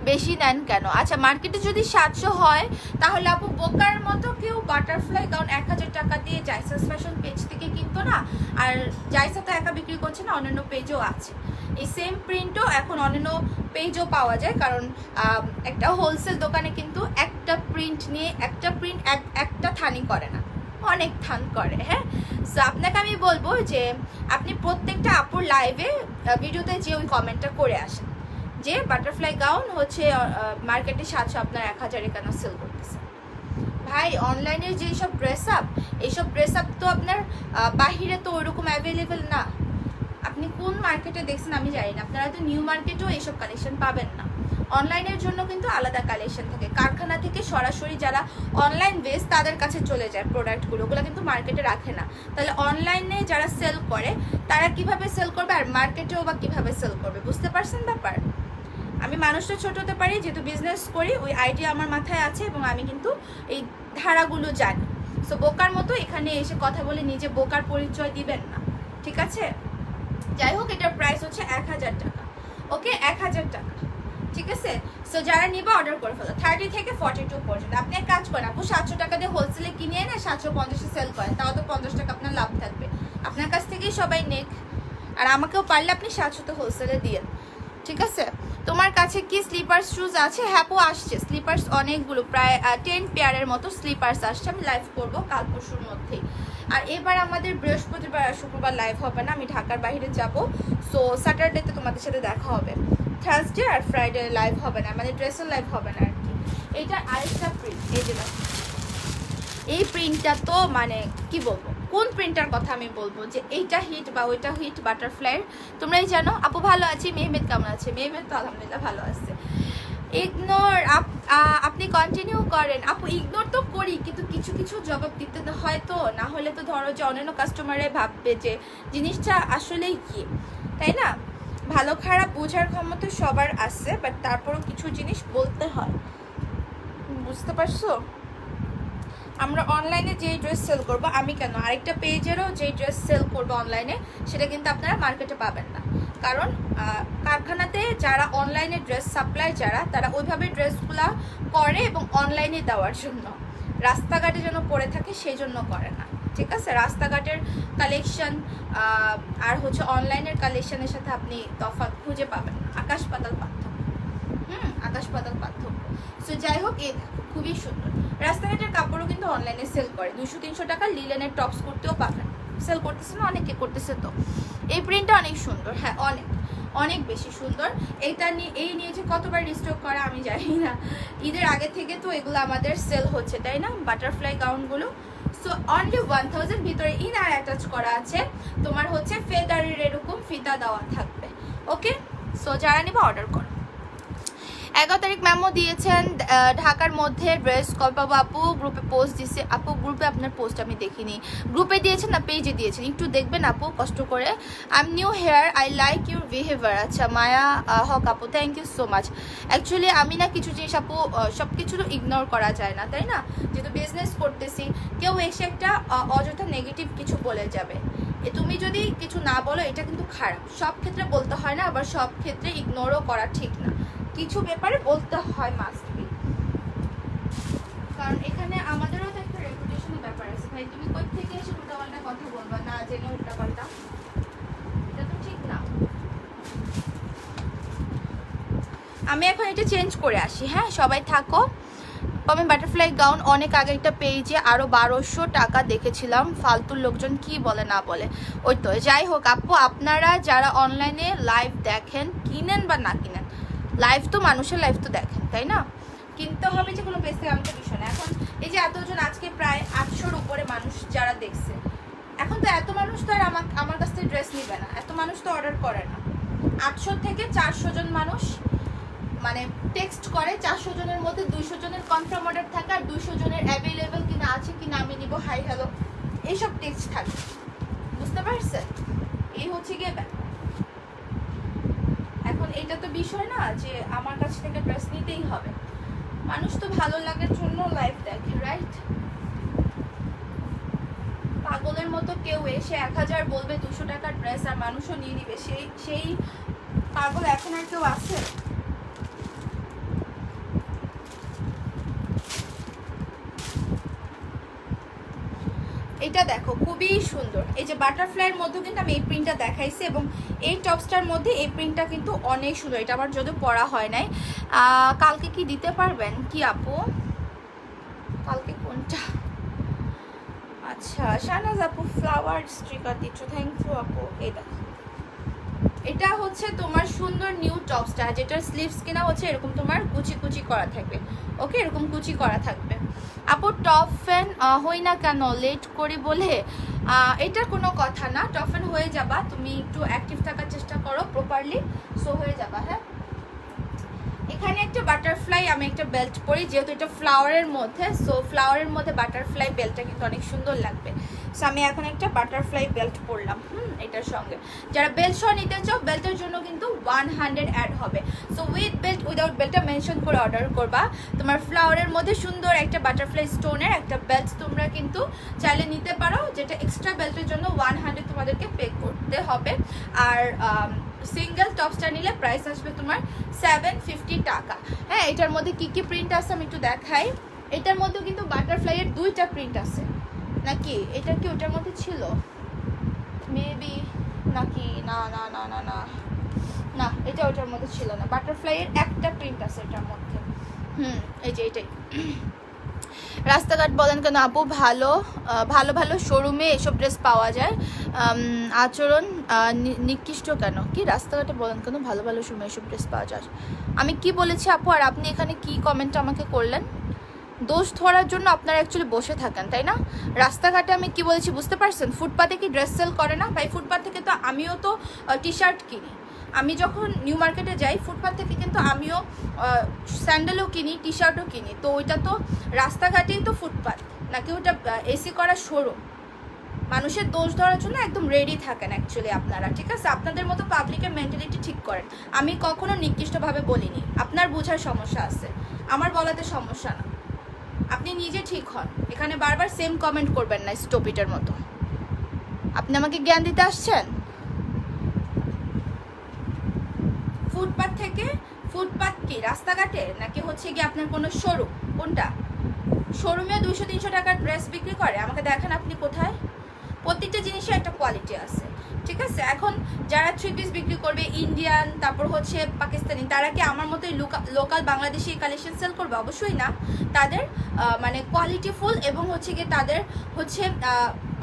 বেশি নেন কেন? আচ্ছা, মার্কেটে যদি 700 হয় তাহলে আপু বোকার মতো কেউ বাটারফ্লাই গাউন 1000 টাকা দিয়ে জাইসাস ফ্যাশন পেজ থেকে কিনতো না। আর জাইসা তো একা বিক্রি করছে না, অন্যান্য পেজও আছে, এই সেম প্রিন্টও এখন অন্যান্য পেজও পাওয়া যায়, কারণ একটা হোলসেল দোকানে কিন্তু একটা প্রিন্ট নিয়ে একটা থানি করে না, অনেক থান করে। হ্যাঁ, সো আপনাকে আমি বলবো যে আপনি প্রত্যেকটা আপুর লাইভে ভিডিওতে যে ওই কমেন্টটা করে আসেন যে বাটারফ্লাই গাউন হচ্ছে মার্কেটে 700, আপনার 1000 কেন সেল করতেছে। ভাই, অনলাইনের যেসব এইসব ড্রেস আপ তো আপনার বাহিরে তো ওইরকম অ্যাভেলেবেল না। আপনি কোন মার্কেটে দেখছেন আমি জানি না, আপনারা তো নিউ মার্কেটেও এইসব কালেকশন পাবেন না। অনলাইনের জন্য কিন্তু আলাদা কালেকশন থাকে, কারখানা থেকে সরাসরি যারা অনলাইন বেস তাদের কাছে চলে যায় প্রোডাক্টগুলো, ওগুলো কিন্তু মার্কেটে রাখে না। তাহলে অনলাইনে যারা সেল করে তারা কিভাবে সেল করবে, আর মার্কেটেও বা কিভাবে সেল করবে, বুঝতে পারছেন ব্যাপার? আমি মানুষটা ছোট হতে পারি, যেহেতু বিজনেস করি ওই আইডিয়া আমার মাথায় আছে এবং আমি কিন্তু এই ধারাগুলো জানি। সো বোকার মতো এখানে এসে কথা বলে নিজে বোকার পরিচয় দিবেন না, ঠিক আছে? যাই হোক, এটার প্রাইস হচ্ছে 1000 টাকা। ওকে, 1000 টাকা, ঠিক আছে? সো যারা নিবা অর্ডার করে ফেলো 30 থেকে 42 পর্যন্ত। আপনি এক কাজ করেন আপু, 700 টাকা দিয়ে হোলসেলে কিনে এনে 750-এ সেল করেন, তাও তো 50 টাকা আপনার লাভ থাকবে। আপনার কাছ থেকেই সবাই নেক, আর আমাকেও পারলে আপনি 700-তে হোলসেলে দিয়ে, ঠিক আছে? তোমার কাছে কি স্লিপার্স শুজ আছে? হ্যাঁ আপু, আসছে স্লিপার্স অনেকগুলো, প্রায় 10 পেয়ারের মতো স্লিপার্স আসছে। আমি লাইভ করবো কাল পরশুর মধ্যেই। আর এবার আমাদের বৃহস্পতিবার আর শুক্রবার লাইভ হবে না, আমি ঢাকার বাইরে যাব। সো স্যাটারডেতে তোমাদের সাথে দেখা হবে, থার্সডে আর ফ্রাইডে লাইভ হবে না, মানে ড্রেসের লাইভ হবে না আর কি। এইটা আরেকটা প্রিন্ট, এই যে এই প্রিন্টটা তো মানে কি বলবো, কোন প্রিন্টার কথা আমি বলবো যে এইটা হিট বা ওইটা হিট বাটারফ্লাইয়ের, তোমরাই জানো। আপু ভালো আছি। মেহমেদ কেমন আছে? মেহমেদ তো আলহামদুলিল্লাহ ভালো আছে। ইগনোর আপনি কন্টিনিউ করেন আপু। ইগনোর তো করি, কিন্তু কিছু কিছু জবাব দিতে হয় তো, না হলে তো ধরো যে অন্যান্য কাস্টমারে ভাববে যে জিনিসটা আসলেই কি, তাই না? ভালো খারাপ বোঝার ক্ষমতা সবার আছে, বাট তারপরও কিছু জিনিস বলতে হয়, বুঝতে পারছো? আমরা অনলাইনে যেই ড্রেস সেল করব, আমি কেন আরেকটা পেজেরও যেই ড্রেস সেল করবো অনলাইনে, সেটা কিন্তু আপনারা মার্কেটে পাবেন না। কারণ কারখানাতে যারা অনলাইনে ড্রেস সাপ্লাই তারা ওইভাবে ড্রেসগুলা করে এবং অনলাইনে দেওয়ার জন্য, রাস্তাঘাটে যেন পড়ে থাকে সেই জন্য করে না, ঠিক আছে? রাস্তাঘাটের কালেকশন আর হচ্ছে অনলাইনের কালেকশনের সাথে আপনি তফাৎ খুঁজে পাবেন না, আকাশ পাতাল পার্থক্য। আকাশ পাতাল পার্থক্য। সো যাই হোক, এই দেখো খুবই সুন্দর। রাস্তাঘাটের কাপড়ও কিন্তু অনলাইনে সেল করে 200-300 টাকা। লিলেনের টপস করতেও পাবেন, সেল করতেছে না, অনেকে করতেছে। তো এই প্রিন্টটা অনেক সুন্দর, হ্যাঁ অনেক অনেক বেশি সুন্দর। এই নিয়ে যে কতবার রিস্টক করা আমি জানি না, ঈদের আগে থেকে তো এগুলো আমাদের সেল হচ্ছে, তাই না? বাটারফ্লাই গাউনগুলো। সো অনলি 1000 ভিতরে ইনার অ্যাটাচ করা আছে, তোমার হচ্ছে ফেদারের এরকম ফিতা দেওয়া থাকবে। ওকে, সো যারা নিবা অর্ডার করো। 11 তারিখ ম্যামও দিয়েছেন ঢাকার মধ্যে ড্রেস। কল্পাবু আপু গ্রুপে পোস্ট দিছে। আপু গ্রুপে আপনার পোস্ট আমি দেখিনি, গ্রুপে দিয়েছেন না পেজে দিয়েছেন, একটু দেখবেন আপু কষ্ট করে। I am new here, I like your behaviour. আচ্ছা মায়া হক আপু, thank you so much. Actually আমি না কিছু জিনিস আপু সব কিছু তো ইগনোর করা যায় না, তাই না? যেহেতু বিজনেস করতেছি, কেউ এসে একটা অযথা নেগেটিভ কিছু বলে যাবে, তুমি যদি কিছু না বলো এটা কিন্তু খারাপ। সব ক্ষেত্রে বলতে হয় না, আবার সব ক্ষেত্রে ইগনোরও করা ঠিক না, কিছু ব্যাপারে বলতে হয় মাস্ট বি। কারণ এখানে আমাদেরও তো একটা রেপুটেশনের ব্যাপার আছে ভাই। তুমি কই থেকে এসে উল্টাপাল্টা কথা বলবা, না জেনে উল্টাপাল্টা, এটা তো ঠিক না। আমি এখন এটা চেঞ্জ করে আসি, হ্যাঁ সবাই থাকো। আমি বাটারফ্লাই গাউন অনেক আগে একটা পেজে আরও 1200 টাকা দেখেছিলাম, ফালতুর লোকজন কি বলে না বলে। ওই তো যাই হোক আপু, আপনারা যারা অনলাইনে লাইভ দেখেন, কিনেন বা না কিনেন, লাইভ তো মানুষের লাইভ তো দেখেন, তাই না? কিনতে হবে যে কোনো পেজ থেকে, আমাদের বিষয় না। এখন এই যে এতজন, আজকে প্রায় 800-র উপরে মানুষ যারা দেখছে, এখন তো এত মানুষ তো আর আমার কাছ থেকে ড্রেস নিবে না, এত মানুষ তো অর্ডার করে না। 800 থেকে 400 জন মানুষ মানে টেক্সট করে, 400 জনের মধ্যে 200 জনের কনফার্ম অর্ডার থাকে, আর 200 জনের অ্যাভেলেবেল কিনা আছে কিনা আমি নিব, হাই হ্যালো, এইসব টেক্সট থাকে, বুঝতে পারছেন? এই হচ্ছে গিয়ে ব্যাপার। এখন এটা তো বিষয় না যে আমার কাছ থেকে ড্রেস নিতেই হবে, মানুষ তো ভালো লাগার জন্য লাইভ দেখে, রাইট? পাগলের মতো কেউ এসে 1000 বলবে 200 টাকার ড্রেস আর মানুষও নিয়ে নিবে, সেই পাগল এখন আর কেউ আছে? এটা দেখো খুবই সুন্দর, এই যে বাটারফ্লাইয়ের মধ্যে কিন্তু আমি এই প্রিন্টটা দেখাইছি, এবং এই টপসটার মধ্যে এই প্রিন্টটা কিন্তু অনেক সুন্দর। এটা আমার যদিও পরা হয় নাই। কালকে কি দিতে পারবেন কি আপু? কালকে কোনটা? আচ্ছা শাহনাজ আপু ফ্লাওয়ার স্টিকার দিচ্ছ, থ্যাংক ইউ আপু। এই দেখো এটা হচ্ছে তোমার সুন্দর নিউ টপসটা, যেটার স্লিভস কিনা হচ্ছে এরকম তোমার কুচি কুচি করা থাকবে। ওকে, এরকম কুচি করা থাকবে। আপু টপ ফ্যান হই না কেন, লেট করি বলে? এটা কোনো কথা না, টপ ফ্যান হয়ে যাবা, তুমি একটু অ্যাক্টিভ থাকার চেষ্টা করো প্রপারলি, সো হয়ে যাবা। হ্যাঁ, এখানে একটা বাটারফ্লাই, আমি একটা বেল্ট পরি যেহেতু এটা ফ্লাওয়ারের মধ্যে, সো ফ্লাওয়ারের মধ্যে বাটারফ্লাই বেল্টটা কিন্তু অনেক সুন্দর লাগবে। সো আমি এখন একটা বাটারফ্লাই বেল্ট পরলাম এটার সঙ্গে। যারা বেল্ট সহ নিতে চাও, বেল্টের জন্য কিন্তু 100 অ্যাড হবে। সো উইথ বেল্ট উইদাউট বেল্টটা মেনশন করে অর্ডার করবা। তোমার ফ্লাওয়ারের মধ্যে সুন্দর একটা বাটারফ্লাই স্টোনের একটা বেল্ট তোমরা কিন্তু চাইলে নিতে পারো, যেটা এক্সট্রা বেল্টের জন্য 100 তোমাদেরকে পে করতে হবে। আর সিঙ্গেল টপসটা নিলে প্রাইস আসবে তোমার 750 টাকা। হ্যাঁ, এটার মধ্যে কি কি প্রিন্ট আছে আমি একটু দেখাই। এটার মধ্যেও কিন্তু বাটারফ্লাইয়ের 2টা প্রিন্ট আছে নাকি? এটা কি ওটার মধ্যে ছিল মেবি নাকি? না না না না না না, এটা ওটার মধ্যে ছিল না। বাটারফ্লাইয়ের একটা প্রিন্ট আছে এটার মধ্যে। এই যে এটাই। রাস্তাঘাট বলেন কেন আপু? ভালো ভালো ভালো শোরুমে এসব ড্রেস পাওয়া যায়। আচরণ নিকৃষ্ট কেন? কি রাস্তাঘাটে বলেন কেন ভালো ভালো শোরুমে এসব ড্রেস পাওয়া যায়? আমি কি বলেছি আপু? আর আপনি এখানে কি কমেন্ট আমাকে করলেন? দোষ ধরার জন্য আপনারা অ্যাকচুয়ালি বসে থাকেন, তাই না? রাস্তাঘাটে আমি কি বলেছি বুঝতে পারছেন? ফুটপাতে কি ড্রেস সেল করে না ভাই? ফুটপাত থেকে তো আমিও তো টি শার্ট কিনি। আমি যখন নিউ মার্কেটে যাই ফুটপাত থেকে কিন্তু আমিও স্যান্ডেলও কিনি, টি শার্টও কিনি। তো ওইটা তো রাস্তাঘাটেই তো ফুটপাত, নাকি ওটা এসি করা শোরুম? মানুষের দোষ ধরার জন্য একদম রেডি থাকেন অ্যাকচুয়ালি আপনারা, ঠিক আছে? আপনাদের মতো পাবলিকের মেন্টালিটি ঠিক করেন। আমি কখনো নিকৃষ্টভাবে বলিনি, আপনার বোঝার সমস্যা আছে, আমার বলাতে সমস্যা না। আপনি নিজে ঠিক হন, এখানে বারবার সেম কমেন্ট করবেন না স্টপিটার মতো। আপনি আমাকে জ্ঞান দিতে আসছেন? ফুটপাথ থেকে, ফুটপাথ কি রাস্তাঘাটে নাকি হচ্ছে কি আপনার কোনো শোরুম? কোনটা? শোরুমে 200-300 টাকার ড্রেস বিক্রি করে, আমাকে দেখেন আপনি কোথায়? প্রত্যেকটা জিনিসের একটা কোয়ালিটি আছে, ঠিক আছে? এখন যারা 3 পিস বিক্রি করবে ইন্ডিয়ান, তারপর হচ্ছে পাকিস্তানি, তারা কি আমার মতোই লোকাল বাংলাদেশি কালেকশন সেল করবে? অবশ্যই না। তাদের মানে কোয়ালিটিফুল এবং হচ্ছে গিয়ে তাদের হচ্ছে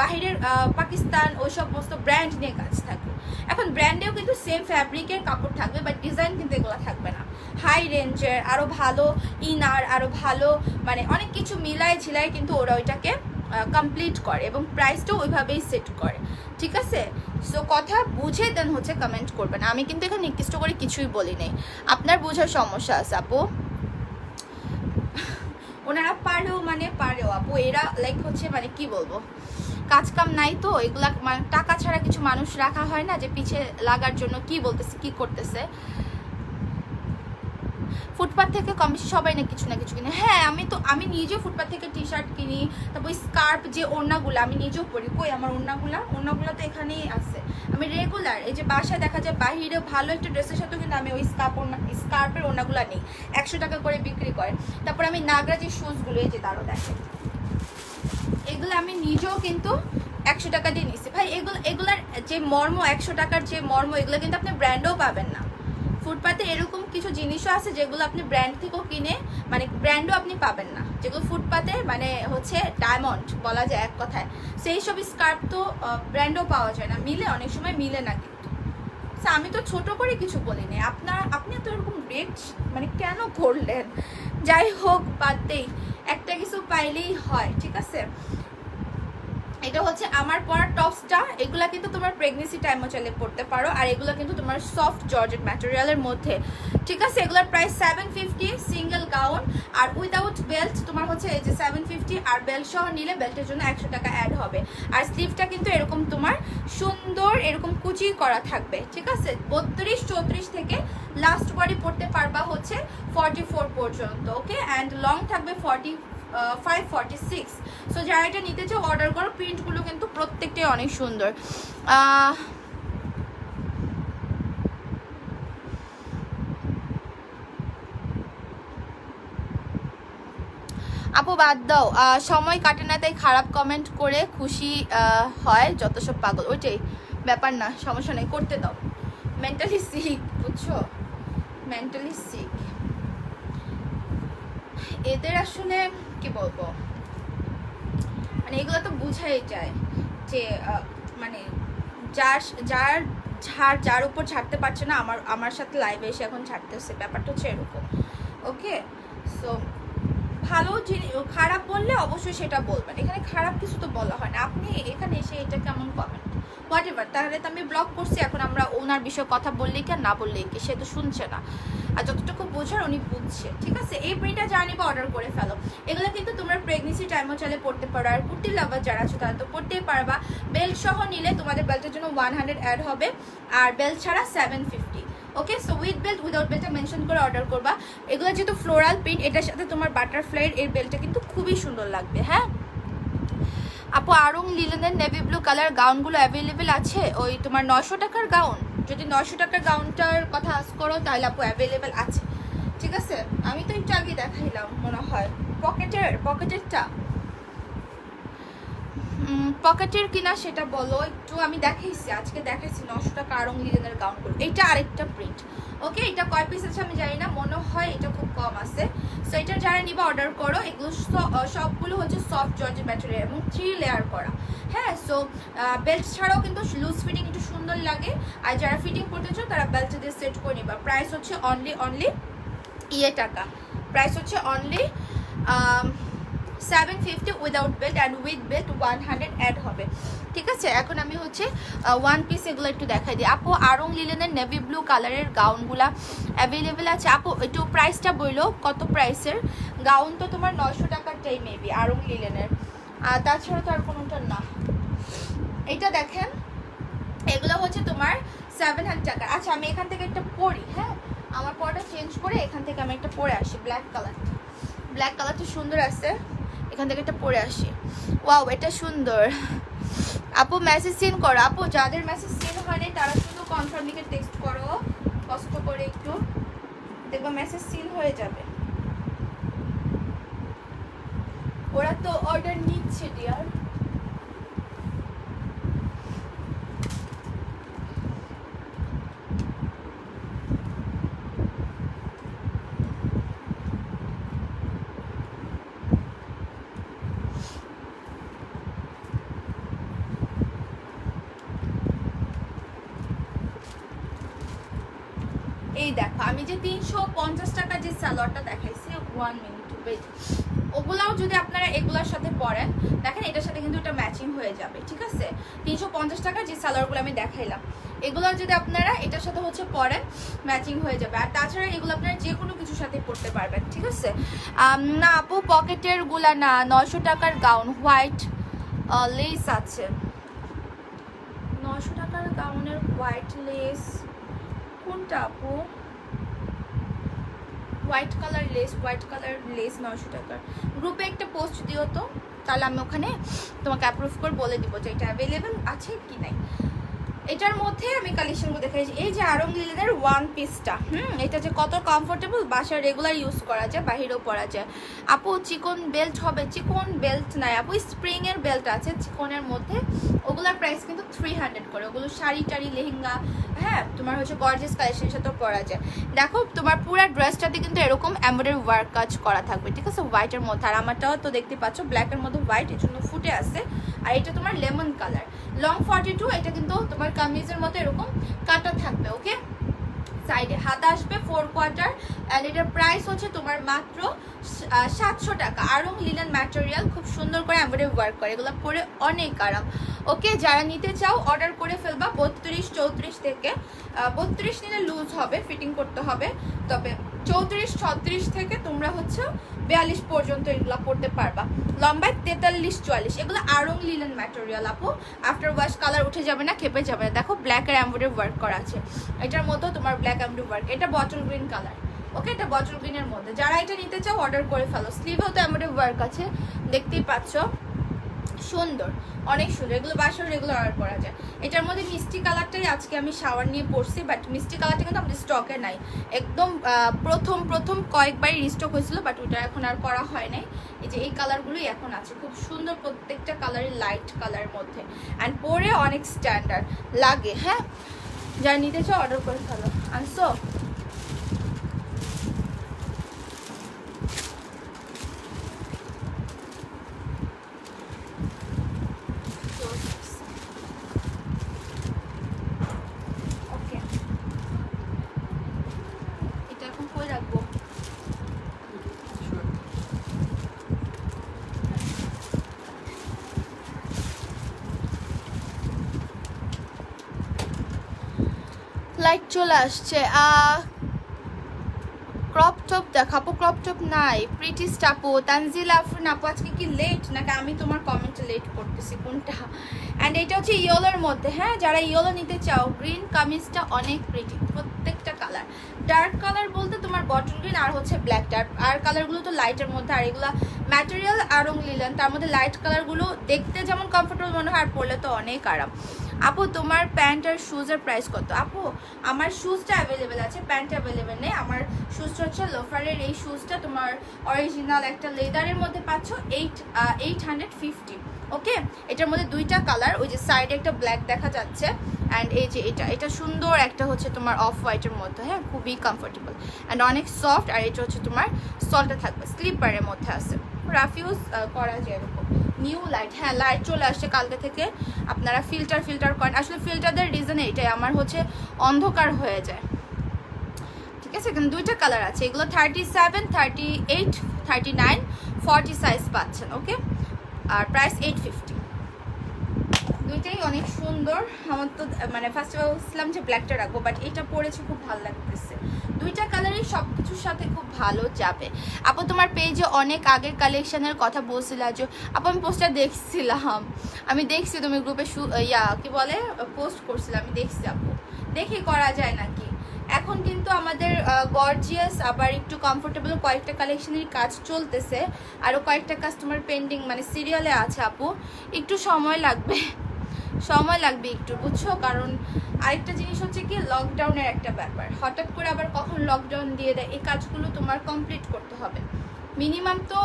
বাহিরের পাকিস্তান ওই সমস্ত ব্র্যান্ড নিয়ে কাজ থাকবে। এখন ব্র্যান্ডেও কিন্তু সেম ফ্যাব্রিকের কাপড় থাকবে, বাট ডিজাইন কিন্তু এগুলো থাকবে না। হাই রেঞ্জের আরও ভালো ইনার, আরও ভালো মানে অনেক কিছু মিলায় ঝিলায় কিন্তু ওরা ওইটাকে কমপ্লিট করে এবং প্রাইসটাও ওইভাবেই সেট করে, ঠিক আছে? সো কথা বুঝে দেন হচ্ছে কমেন্ট করবেন। আমি কিন্তু এখানে নির্দিষ্ট করে কিছুই বলি নেই, আপনার বোঝার সমস্যা আছে আপু। ওনারা পারেও আপু, এরা লাইক হচ্ছে মানে কি বলবো, কাজ কাম নাই তো, এগুলা মানে টাকা ছাড়া কিছু মানুষ রাখা হয় না যে পিছে লাগার জন্য কি বলতেছে কি করতেছে। ফুটপাথ থেকে কম বেশি সবাই না কিছু কিনে। হ্যাঁ, আমি নিজেও ফুটপাথ থেকে টি শার্ট কিনি, তারপর স্কার্ফ যে ওড়নাগুলো আমি নিজেও পরি। কই আমার ওড়নাগুলো তো এখানেই আছে। আমি রেগুলার এই যে বাসায় দেখা যায় বাহিরে ভালো একটা ড্রেসের সাথেও কিন্তু আমি ওই স্কার্ফের ওড়নাগুলো নিই, 100 টাকা করে বিক্রি করে। তারপর আমি নাগরা যে শুজগুলো, এই যে তারও দেখেন, এগুলো আমি নিজেও কিন্তু 100 টাকা দিয়ে নিচ্ছি ভাই। এগুলার যে মর্ম, 100 টাকার যে মর্ম, এগুলো কিন্তু আপনি ব্র্যান্ডও পাবেন না। ফুটপাতে এরকম কিছু জিনিসও আছে যেগুলো আপনি ব্র্যান্ড থেকেও কিনে মানে ব্র্যান্ডও আপনি পাবেন না, যেগুলো ফুটপাতে মানে হচ্ছে ডায়মন্ড বলা যায় এক কথায়। সেই সব স্কার্ফ তো ব্র্যান্ডও পাওয়া যায় না, মিলে অনেক সময় মিলে না কিন্তু। আমি তো ছোট করে কিছু বলিনি, আপনি তো এরকম রেট মানে কেন করলেন? যাই হোক বাদ দেই, একটা কিছু পাইলেই হয়, ঠিক আছে? এটা হচ্ছে আমার পরা টপসটা, এগুলা কিন্তু তোমার প্রেগনেন্সি টাইমও চাইলে পড়তে পারো, আর এগুলো কিন্তু তোমার সফট জর্জেট ম্যাটেরিয়ালের মধ্যে, ঠিক আছে? এগুলোর প্রাইস 750 সিঙ্গেল গাউন, আর উইদাউট বেল্ট তোমার হচ্ছে এই যে 750, আর বেল্ট সহ নিলে বেল্টের জন্য 100 টাকা অ্যাড হবে। আর স্লিভটা কিন্তু এরকম তোমার সুন্দর এরকম কুচি করা থাকবে, ঠিক আছে? 32-34 থেকে লাস্ট বডি পড়তে পারবা হচ্ছে 44 পর্যন্ত, ওকে? অ্যান্ড লং থাকবে 45-46। সো যারা এটা নিতে চাও অর্ডার করো। প্রিন্টগুলো কিন্তু প্রত্যেকটাই অনেক সুন্দর। আপু বাদ দাও, সময় কাটে না তাই খারাপ কমেন্ট করে খুশি হয় যত সব পাগল, ওইটাই ব্যাপার না, সমস্যা নেই, করতে দাও। মেন্টালি সিক, বুঝছো? মেন্টালি সিক এদের আসলে কি বলবো, মানে এগুলো তো বুঝাই যায় যে মানে যার উপর ছাড়তে পারছে না আমার সাথে লাইভে এসে এখন ছাড়তেছে, ব্যাপারটা হচ্ছে এরকম, ওকে? সো ভালো খারাপ বললে অবশ্যই সেটা বলবেন, এখানে খারাপ কিছু তো বলা হয় না। আপনি এখানে এসে এটা কেমন কমেন্ট, হোয়াট এভার, তাহলে তো আমি ব্লক করছি, এখন আমরা ওনার বিষয়ে কথা বললেই কি আর না বললেই কি, সে তো শুনছে না, আর যতটুকু বোঝার উনি বুঝছে, ঠিক আছে? এই প্রিন্টটা যা নিবা অর্ডার করে ফেলো। এগুলো কিন্তু তোমরা প্রেগনেন্সি টাইমও চাইলে পড়তে পারো, আর কুর্তি লাভার যারা আছে তারা তো পড়তেই পারবা। বেল্ট সহ নিলে তোমাদের বেল্টের জন্য 100 অ্যাড হবে, আর বেল্ট ছাড়া 750, okay? So with belt without বেল্টটা মেনশন করে অর্ডার করবা। এগুলো যেহেতু ফ্লোরাল প্রিন্ট, এটার সাথে তোমার বাটারফ্লাইয়ের এর বেল্টটা কিন্তু খুবই সুন্দর লাগবে। হ্যাঁ আপু, আরং লিলেনের নেভি ব্লু কালার গাউনগুলো অ্যাভেলেবেল আছে? ওই তোমার 900 টাকার গাউন, যদি 900 টাকার গাউনটার কথা আস করো তাহলে আপু অ্যাভেলেবেল আছে, ঠিক আছে? আমি তো একটু আগে দেখাইলাম মনে হয় পকেটের কিনা সেটা বলো একটু। আমি দেখাইছি, আজকে দেখাইছি 900 টাকা আরং লিলেনের গাউনগুলো। এটা আরেকটা প্রিন্ট, ওকে? এটা কয় পিস আছে আমি জানি না, মনে হয় এটা খুব কম আছে। সো এটা যারা নিবা অর্ডার করো। এগুলো সবগুলো হচ্ছে সফট জর্জেট ম্যাটেরিয়াল এবং 3 লেয়ার করা। হ্যাঁ, সো বেল্ট ছাড়াও কিন্তু লুজ ফিটিং একটু সুন্দর লাগে, আর যারা ফিটিং করতে চাও তারা বেল্ট দিয়ে সেট করে নিবা। প্রাইস হচ্ছে অনলি টাকা, প্রাইস হচ্ছে only 750 without belt, and with belt 100 add হবে, ঠিক আছে? এখন আমি হচ্ছে ওয়ান পিস এগুলো একটু দেখাই দিই। আপু আরং লিলেনের নেভি ব্লু কালারের গাউনগুলা অ্যাভেলেবেল আছে? আপু একটু প্রাইসটা বললো, কত প্রাইসের গাউন? তো তোমার 900 টাকারটাই মেবি আরং লিলেনের, আর তাছাড়া তো আর কোনোটা না। এটা দেখেন, এগুলো হচ্ছে তোমার 700 টাকা। আচ্ছা আমি এখান থেকে একটা পরি, হ্যাঁ আমার পরটা চেঞ্জ করে এখান থেকে আমি একটা পরে আসি। ব্ল্যাক কালারটা সুন্দর আছে, এখান থেকে একটা পরে আসি। ওয়াও, এটা সুন্দর। আপু মেসেজ সিন করো। আপু যাদের মেসেজ সিন হয়নি তারা শুধু কনফার্ম লিখে টেক্সট করো, কষ্ট করে একটু, দেখবা মেসেজ সিন হয়ে যাবে। ওরা তো অর্ডার নিচ্ছে ডিয়ার। এই দেখো আমি যে 350 টাকার যে সালোয়ারটা দেখাইছি, 1 মিনিট ওয়েট, ওগুলাও যদি আপনারা এগুলোর সাথে পরেন, দেখেন এটার সাথে কিন্তু এটা ম্যাচিং হয়ে যাবে, ঠিক আছে? 350 টাকার যে সালোয়ারগুলো আমি দেখাইলাম, এগুলো যদি আপনারা এটার সাথে হচ্ছে পরেন, ম্যাচিং হয়ে যাবে। আর তাছাড়া এগুলো আপনারা যে কোনো কিছুর সাথে পরতে পারবেন, ঠিক আছে? না আপু পকেটের গুলা না, 900 টাকার গাউন হোয়াইট লেস আছে, 900 টাকার গাউনের হোয়াইট লেস কোনটা আপু? হোয়াইট কালার লেস 900 টাকার। গ্রুপে একটা পোস্ট দিও তো, তাহলে আমি ওখানে তোমাকে অ্যাপ্রুভ করে বলে দিব যে এটা অ্যাভেলেবেল আছে কি নাই। এটার মধ্যে আমি কালেকশনগুলো দেখাইছি। এই যে আরং লিলেনের ওয়ান পিসটা, এটা যে কত কমফোর্টেবল, বাসায় রেগুলার ইউজ করা যায়, বাহিরেও পরা যায়। আপু চিকন বেল্ট হবে? চিকন বেল্ট নাই আপু, স্প্রিং এর বেল্ট আছে চিকনের মধ্যে, ওগুলোর প্রাইস কিন্তু 300 করে। ওগুলো শাড়ি টাড়ি লেহেঙ্গা, হ্যাঁ তোমার হচ্ছে গর্জিয়াস কালেকশনের সাথেও পরা যায়। দেখো তোমার পুরো ড্রেসটাতে কিন্তু এরকম এমব্রয়ডারি ওয়ার্ক কাজ করা থাকবে, ঠিক আছে? হোয়াইটের মধ্যে, আর আমারটাও তো দেখতে পাচ্ছ ব্ল্যাকের মধ্যে হোয়াইট, এর জন্য ফুটে আছে। আর এটা তোমার লেমন কালার, লং 42। এটা কিন্তু তোমার কামিজের মতো এরকম কাটা থাকবে, ওকে? সাইডে হাতা আসবে 4 কোয়ার্টার, অ্যান্ড এটার প্রাইস হচ্ছে তোমার মাত্র 700 টাকা। আরং লিনেন ম্যাটেরিয়াল, খুব সুন্দর করে এমব্রয়ডারি ওয়ার্ক করে, এগুলো পরে অনেক আরাম। ওকে, যারা নিতে চাও অর্ডার করে ফেলবা। 32, 34 থেকে 32 নিলে লুজ হবে, ফিটিং করতে হবে। তবে 34, 36 থেকে তোমরা হচ্ছে 42 পর্যন্ত এগুলো পড়তে পারবা। লম্বায় 43, 44, এগুলো আরং লিনেন ম্যাটেরিয়াল আপু। আফটার ওয়াশ কালার উঠে যাবে না, খেপে যাবে না। দেখো ব্ল্যাক আর এমব্রয়ডারি ওয়ার্ক করা আছে, এটার মতো তোমার ব্ল্যাক এমব্রয়ডারি ওয়ার্ক। এটা বটল গ্রিন কালার, ওকে? এটা বটল গ্রিনের মধ্যে। যারা এটা নিতে চাও অর্ডার করে ফেলো। স্লিভেও তো এমব্রয়ডারি ওয়ার্ক আছে, দেখতেই পাচ্ছ, সুন্দর, অনেক সুন্দর। এগুলো বাসায় রেগুলার অর্ডার করা যায়। এটার মধ্যে মিষ্টি কালারটাই আজকে আমি শাওয়ার নিয়ে পরছি, বাট মিষ্টি কালারটা কিন্তু আমাদের স্টকে নাই। একদম প্রথম কয়েকবারই রিস্টক হয়েছিল, বাট ওটা এখন আর করা হয় নাই। এই যে এই কালারগুলোই এখন আছে, খুব সুন্দর, প্রত্যেকটা কালারই লাইট কালারের মধ্যে, অ্যান্ড পরে অনেক স্ট্যান্ডার্ড লাগে। হ্যাঁ, যারা নিতে চাও অর্ডার করে ফেলো। আনসো লাইট চলে আসছে। ক্রপ টপ দেখাবো, ক্রপ টপ নাই। প্রিটি স্টাপো, তানজিল আফরিন আপু আজকে কি লেট নাকি আমি তোমার কমেন্টে লেট করতেছি কোনটা? অ্যান্ড এটা হচ্ছে ইয়েলোর মধ্যে, হ্যাঁ যারা ইয়েলো নিতে চাও, গ্রিন কামিজটা অনেক প্রিটি, প্রত্যেকটা কালার। ডার্ক কালার বলতে তোমার বটল গ্রিন আর হচ্ছে ব্ল্যাক ডার্ক, আর কালারগুলো তো লাইটের মধ্যে। আর এগুলো ম্যাটেরিয়াল আরং লিলেন, তার মধ্যে লাইট কালারগুলো দেখতে যেমন কমফোর্টেবল মনে হয়, আর পরলে তো অনেক আরাম। আপু তোমার প্যান্ট আর শুজের প্রাইস কত? আপু আমার শুজটা অ্যাভেলেবেল আছে, প্যান্ট অ্যাভেলেবেল নেই। আমার শুজটা হচ্ছে লোফারের এই শুজটা, তোমার অরিজিনাল একটা লেদারের মধ্যে পাচ্ছ 850, ওকে? এটার মধ্যে দুইটা কালার, ওই যে সাইডে একটা ব্ল্যাক দেখা যাচ্ছে, অ্যান্ড এই যে এটা সুন্দর একটা হচ্ছে তোমার অফ হোয়াইটের মধ্যে, হ্যাঁ খুবই কমফোর্টেবল অ্যান্ড অনেক সফট। আর এটা হচ্ছে তোমার সল্টে থাকবে, স্লিপারের মধ্যে আছে, রাফ ইউজ করা যায় এরকম। নিউ লাইট, হ্যাঁ লাইট চলে আসছে কালকে থেকে। আপনারা ফিল্টার করেন, আসলে ফিল্টারদের রিজন এইটাই, আমার হচ্ছে অন্ধকার হয়ে যায়, ঠিক আছে? এখানে দুইটা কালার আছে, এগুলো 37, 38, 39, 40 সাইজ পাচ্ছেন, ওকে? আর প্রাইস 850। দুইটাই অনেক সুন্দর। আমার তো মানে ফার্স্ট ভাবছিলাম যে ব্ল্যাকটা রাখবো, বাট এটা পরেছে খুব ভালো লাগতেছে। দুইটা কালারই সব কিছুর সাথে খুব ভালো যাবে। আপু তোমার পেজে অনেক আগের কালেকশনের কথা বলছিল, যে আপু আমি পোস্টটা দেখছিলাম, আমি দেখছি তুমি গ্রুপে কি বলে পোস্ট করছিলে, আমি দেখছি আপু, দেখি করা যায় নাকি। এখন কিন্তু আমাদের গর্জিয়াস আবার একটু কমফোর্টেবল কয়েকটা কালেকশনের কাজ চলতেছে, আরও কয়েকটা কাস্টমার পেন্ডিং মানে সিরিয়ালে আছে আপু, একটু সময় লাগবে একটু, বুঝছো? কারণ আরেকটা জিনিস হচ্ছে কি, লকডাউনের একটা ব্যাপার, হঠাৎ করে আবার কখন লকডাউন দিয়ে দেয়, এই কাজগুলো তোমার কমপ্লিট করতে হবে। মিনিমাম তো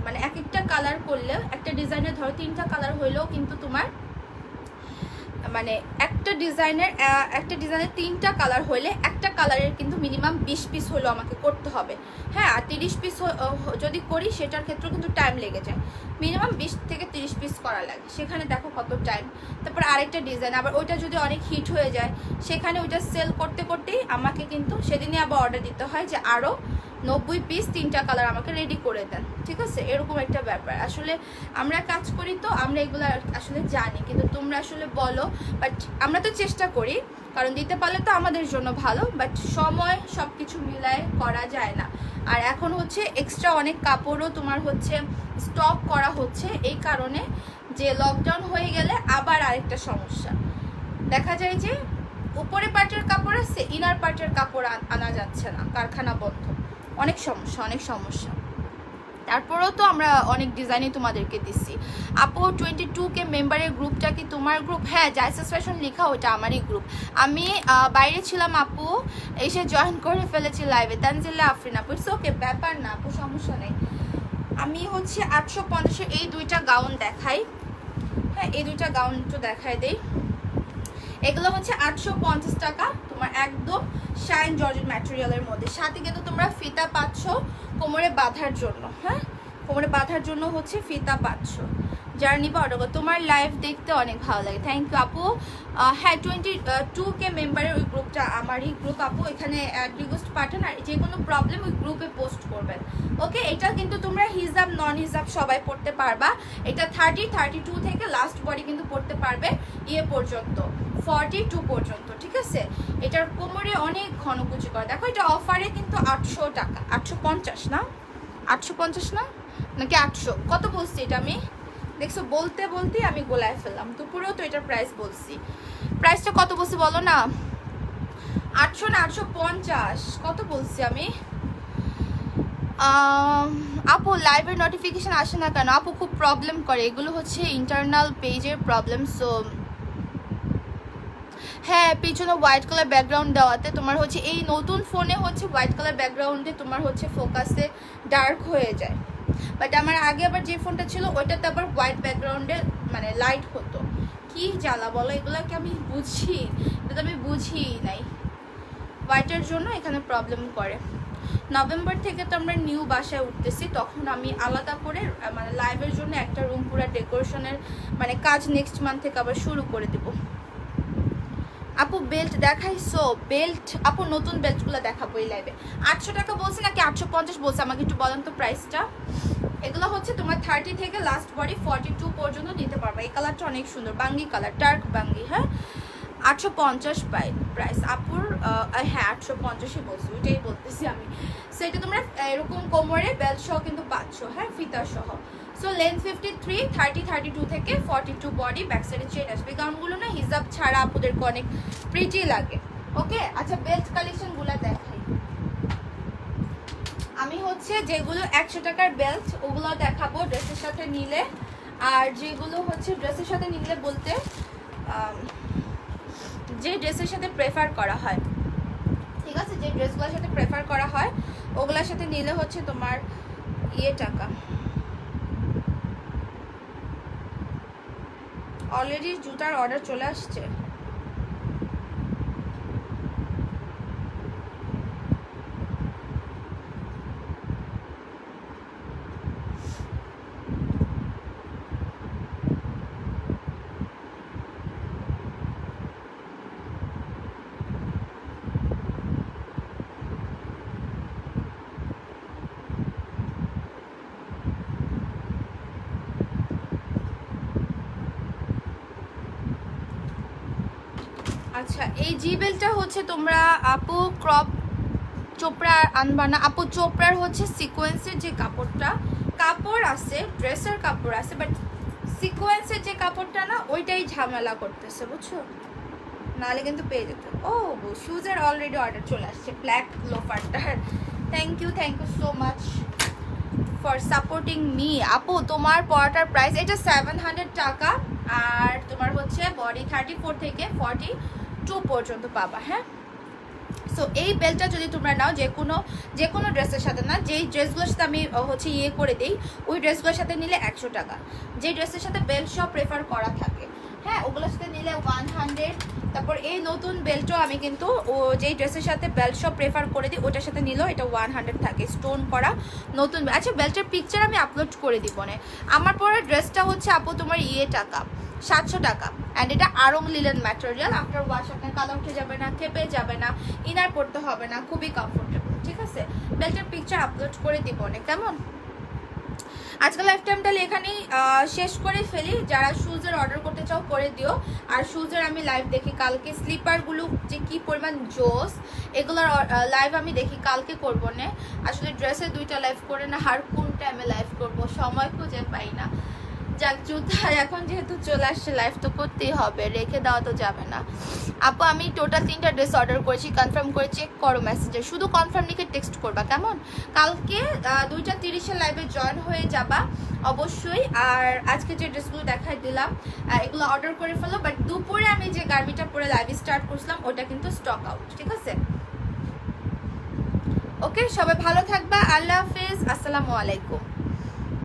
মানে এক একটা কালার করলে, একটা ডিজাইনের ধরো 3টা কালার হইলেও কিন্তু তোমার মানে একটা ডিজাইনের 3টা কালার হইলে একটা কালারের কিন্তু মিনিমাম 20 পিস হলেও আমাকে করতে হবে। হ্যাঁ, আর 30 পিস যদি করি সেটার ক্ষেত্রেও কিন্তু টাইম লেগে যায়, মিনিমাম 20 থেকে 30 পিস করা লাগে, সেখানে দেখো কত টাইম। তারপর আরেকটা ডিজাইন, আবার ওইটা যদি অনেক হিট হয়ে যায় সেখানে ওইটা সেল করতে করতেই আমাকে কিন্তু সেদিনই আবার অর্ডার দিতে হয় যে আরও 90 পিস 3টা কালার আমাকে রেডি করে দেন, ঠিক আছে? এরকম একটা ব্যাপার। আসলে আমরা কাজ করি তো আমরা এগুলো আসলে জানি, কিন্তু তোমরা আসলে বলো, বাট আমরা তো চেষ্টা করি, কারণ দিতে পারলে তো আমাদের জন্য ভালো, বাট সময় সব কিছু মিলায় করা যায় না। আর এখন হচ্ছে এক্সট্রা অনেক কাপড়ও তোমার হচ্ছে স্টক করা হচ্ছে, এই কারণে যে লকডাউন হয়ে গেলে আবার আরেকটা সমস্যা দেখা যায় যে উপরে পার্টের কাপড় আছে, ইনার পার্টের কাপড় আনা যাচ্ছে না, কারখানা বন্ধ, অনেক সমস্যা। তারপরেও তো আমরা অনেক ডিজাইনই তোমাদেরকে দিচ্ছি। আপু 22K মেম্বারের গ্রুপটা কি তোমার গ্রুপ? হ্যাঁ, জাইসাস ফ্যাশন লেখা ওটা আমারই গ্রুপ। আমি বাইরে ছিলাম আপু, এসে জয়েন করে ফেলেছি লাইভে। তানজিলা আফরিন আপু, ইটস ওকে, ব্যাপার না আপু, সমস্যা নেই। আমি হচ্ছে 850-এর এই 2টা গাউন দেখাই। হ্যাঁ, এই 2টা গাউন একটু দেখাই দেই। এগুলো হচ্ছে 850 টাকা, তোমার একদম শাইন জর্জেট ম্যাটেরিয়ালের মধ্যে, সাথে কিন্তু তোমরা ফিতা পাচ্ছ কোমরে বাঁধার জন্য। হ্যাঁ, কোমরে বাঁধার জন্য হচ্ছে ফিতা পাচ্ছ। যারা নিবা অর্ডার করো। তোমার লাইভ দেখতে অনেক ভালো লাগে, থ্যাংক ইউ আপু। হ্যাঁ, 22K মেম্বারের ওই গ্রুপটা আমারই গ্রুপ আপু, এখানে রিকোয়েস্ট পাঠান আর যে কোনো প্রবলেম ওই গ্রুপে পোস্ট করবেন। ওকে, এটা কিন্তু তোমরা হিজাব নন হিজাব সবাই পড়তে পারবা। এটা 32 থেকে লাস্ট বডি কিন্তু পড়তে পারবে ইয়ে পর্যন্ত 42 পর্যন্ত, ঠিক আছে? এটার কোমরে অনেক ঘন কুচি করা, দেখো এটা অফারে কিন্তু 800 টাকা, 850 না, 850 না নাকি 800, কত বলছি এটা আমি? দেখছো, বলতে বলতেই আমি গোলায় ফেললাম, দুপুরেও তো এটার প্রাইস বলছি। প্রাইসটা কত বলছি বলো না? 800 না 850, কত বলছি আমি? আপু লাইভের নোটিফিকেশন আসে না কেন? আপু খুব প্রবলেম করে, এগুলো হচ্ছে ইন্টারনাল পেজের প্রবলেম। সো হ্যাঁ, পিছনে হোয়াইট কালার ব্যাকগ্রাউন্ড দেওয়াতে তোমার হচ্ছে এই নতুন ফোনে হচ্ছে হোয়াইট কালার ব্যাকগ্রাউন্ডে তোমার হচ্ছে ফোকাসে ডার্ক হয়ে যায়, বাট আমার আগে আবার যে ফোনটা ছিল ওইটাতে আবার হোয়াইট ব্যাকগ্রাউন্ডে মানে লাইট হতো। কি জ্বালা বলো, এগুলোকে আমি বুঝি, এটা তো আমি বুঝি নাই, হোয়াইটের জন্য এখানে প্রবলেম করে। নভেম্বর থেকে তো আমরা নিউ বাসায় উঠতেছি, তখন আমি আলাদা করে মানে লাইভের জন্য একটা রুম পুরো ডেকোরেশনের মানে কাজ নেক্সট মান্থ থেকে আবার শুরু করে দেবো। আপু বেল্ট দেখাইছো? বেল্ট আপু নতুন বেল্টগুলো দেখাবো এই লাইভে। 800 টাকা বলছি নাকি 850 বলছে, আমাকে একটু বলেন তো প্রাইসটা। এগুলো হচ্ছে তোমার 30 থেকে লাস্ট বডি 42 পর্যন্ত নিতে পারবে। এই কালারটা অনেক সুন্দর, বাঙ্গি কালার, ডার্ক বাঙ্গি। হ্যাঁ, 850 প্রাইস আপুর। হ্যাঁ 850ই বলছি, ওইটাই বলতেছি আমি। সেটা তোমরা এরকম কোমরে বেল্ট সহ কিন্তু পাচ্ছ, হ্যাঁ, ফিতা সহ। সো লেন্থ 53, 32 থেকে 42 বডি, ব্যাক সাইডে চেন আসবে। গাউনগুলো না হিজাব ছাড়া আপুদেরকে অনেক প্রিটি লাগে। ওকে, আচ্ছা বেল্ট কালেকশনগুলো দেখাই আমি। হচ্ছে যেগুলো 100 টাকার বেল্ট ওগুলো দেখাবো ড্রেসের সাথে নিলে, আর যেগুলো হচ্ছে ড্রেসের সাথে নিলে বলতে যে ড্রেসের সাথে প্রেফার করা হয়, ঠিক আছে, যে ড্রেসগুলোর সাথে প্রেফার করা হয় ওগুলোর সাথে নিলে হচ্ছে তোমার টাকা। অলরেডি জুতার অর্ডার চলে আসছে। আচ্ছা, এই জি বেলটা হচ্ছে তোমরা আপু ক্রপ চোপড়া আনবা না আপু? চোপড়ার হচ্ছে সিকোয়েন্সের যে কাপড় আছে, ড্রেসের কাপড় আছে, বাট সিকোয়েন্সের যে কাপড়টা না ওইটাই ঝামেলা করতেছে, বুঝছো? নাহলে কিন্তু পেয়ে যেত। ও শুজের অলরেডি অর্ডার চলে আসছে, ব্ল্যাক লোফারটার। Thank you so much for supporting me. আপু তোমার পরাটার প্রাইস এটা 700 টাকা, আর তোমার হচ্ছে বডি 34 থেকে 42 পর্যন্ত পাবা। হ্যাঁ, সো এই বেল্টটা যদি তোমরা নাও যে কোনো ড্রেসের সাথে, না যেই ড্রেসগুলোর সাথে আমি হচ্ছে করে দিই ওই ড্রেসগুলোর সাথে নিলে 100 টাকা, যে ড্রেসের সাথে বেল্ট সব প্রেফার করা থাকে, হ্যাঁ ওগুলোর সাথে নিলে 100। তারপর এই নতুন বেল্টও আমি কিন্তু যেই ড্রেসের সাথে বেল্ট সব প্রেফার করে দিই ওটার সাথে নিলেও এটা 100 থাকে, স্টোন করা নতুন। আচ্ছা, বেল্টের পিকচার আমি আপলোড করে দিব না। আমার পরে ড্রেসটা হচ্ছে আপু তোমার টাকা 700 টাকা, অ্যান্ড এটা Aarong linen material. After wash আপনার কালার উঠে যাবে না, খেপে যাবে না, ইনার পড়তে হবে না, খুবই কমফোর্টেবল। ঠিক আছে, বেল্টের পিকচার আপলোড করে দিব না, কেমন? আজকাল লাইফ টাইমটা এখানেই শেষ করে ফেলি। যারা শুজের অর্ডার করতে চাও করে দিও। আর শুজের আমি লাইভ দেখি কালকে, স্লিপারগুলো যে কি পরিমাণ জোস, এগুলোর লাইভ আমি দেখি কালকে করবো না। আসলে ড্রেসে 2টা লাইভ করে না, আর কোন টাইমে লাইভ করবো সময় খুঁজে পাই না। যাক, জুতা এখন যেহেতু চলে আসছে লাইভ তো করতেই হবে, রেখে দেওয়া তো যাবে না। আপু আমি টোটাল 3টা ড্রেস অর্ডার করেছি, কনফার্ম করে চেক করো মেসেজে, শুধু কনফার্ম লিখে টেক্সট করবা, কেমন? কালকে 2:30 লাইভে জয়েন হয়ে যাবা অবশ্যই। আর আজকে যে ড্রেসগুলো দেখাই দিলাম এগুলো অর্ডার করে ফেলো, বাট দুপুরে আমি যে গার্মিটা পরে লাইভ স্টার্ট করছিলাম ওটা কিন্তু স্টক আউট। ঠিক আছে, ওকে, সবাই ভালো থাকবা, আল্লাহ হাফেজ, আসসালামু আলাইকুম।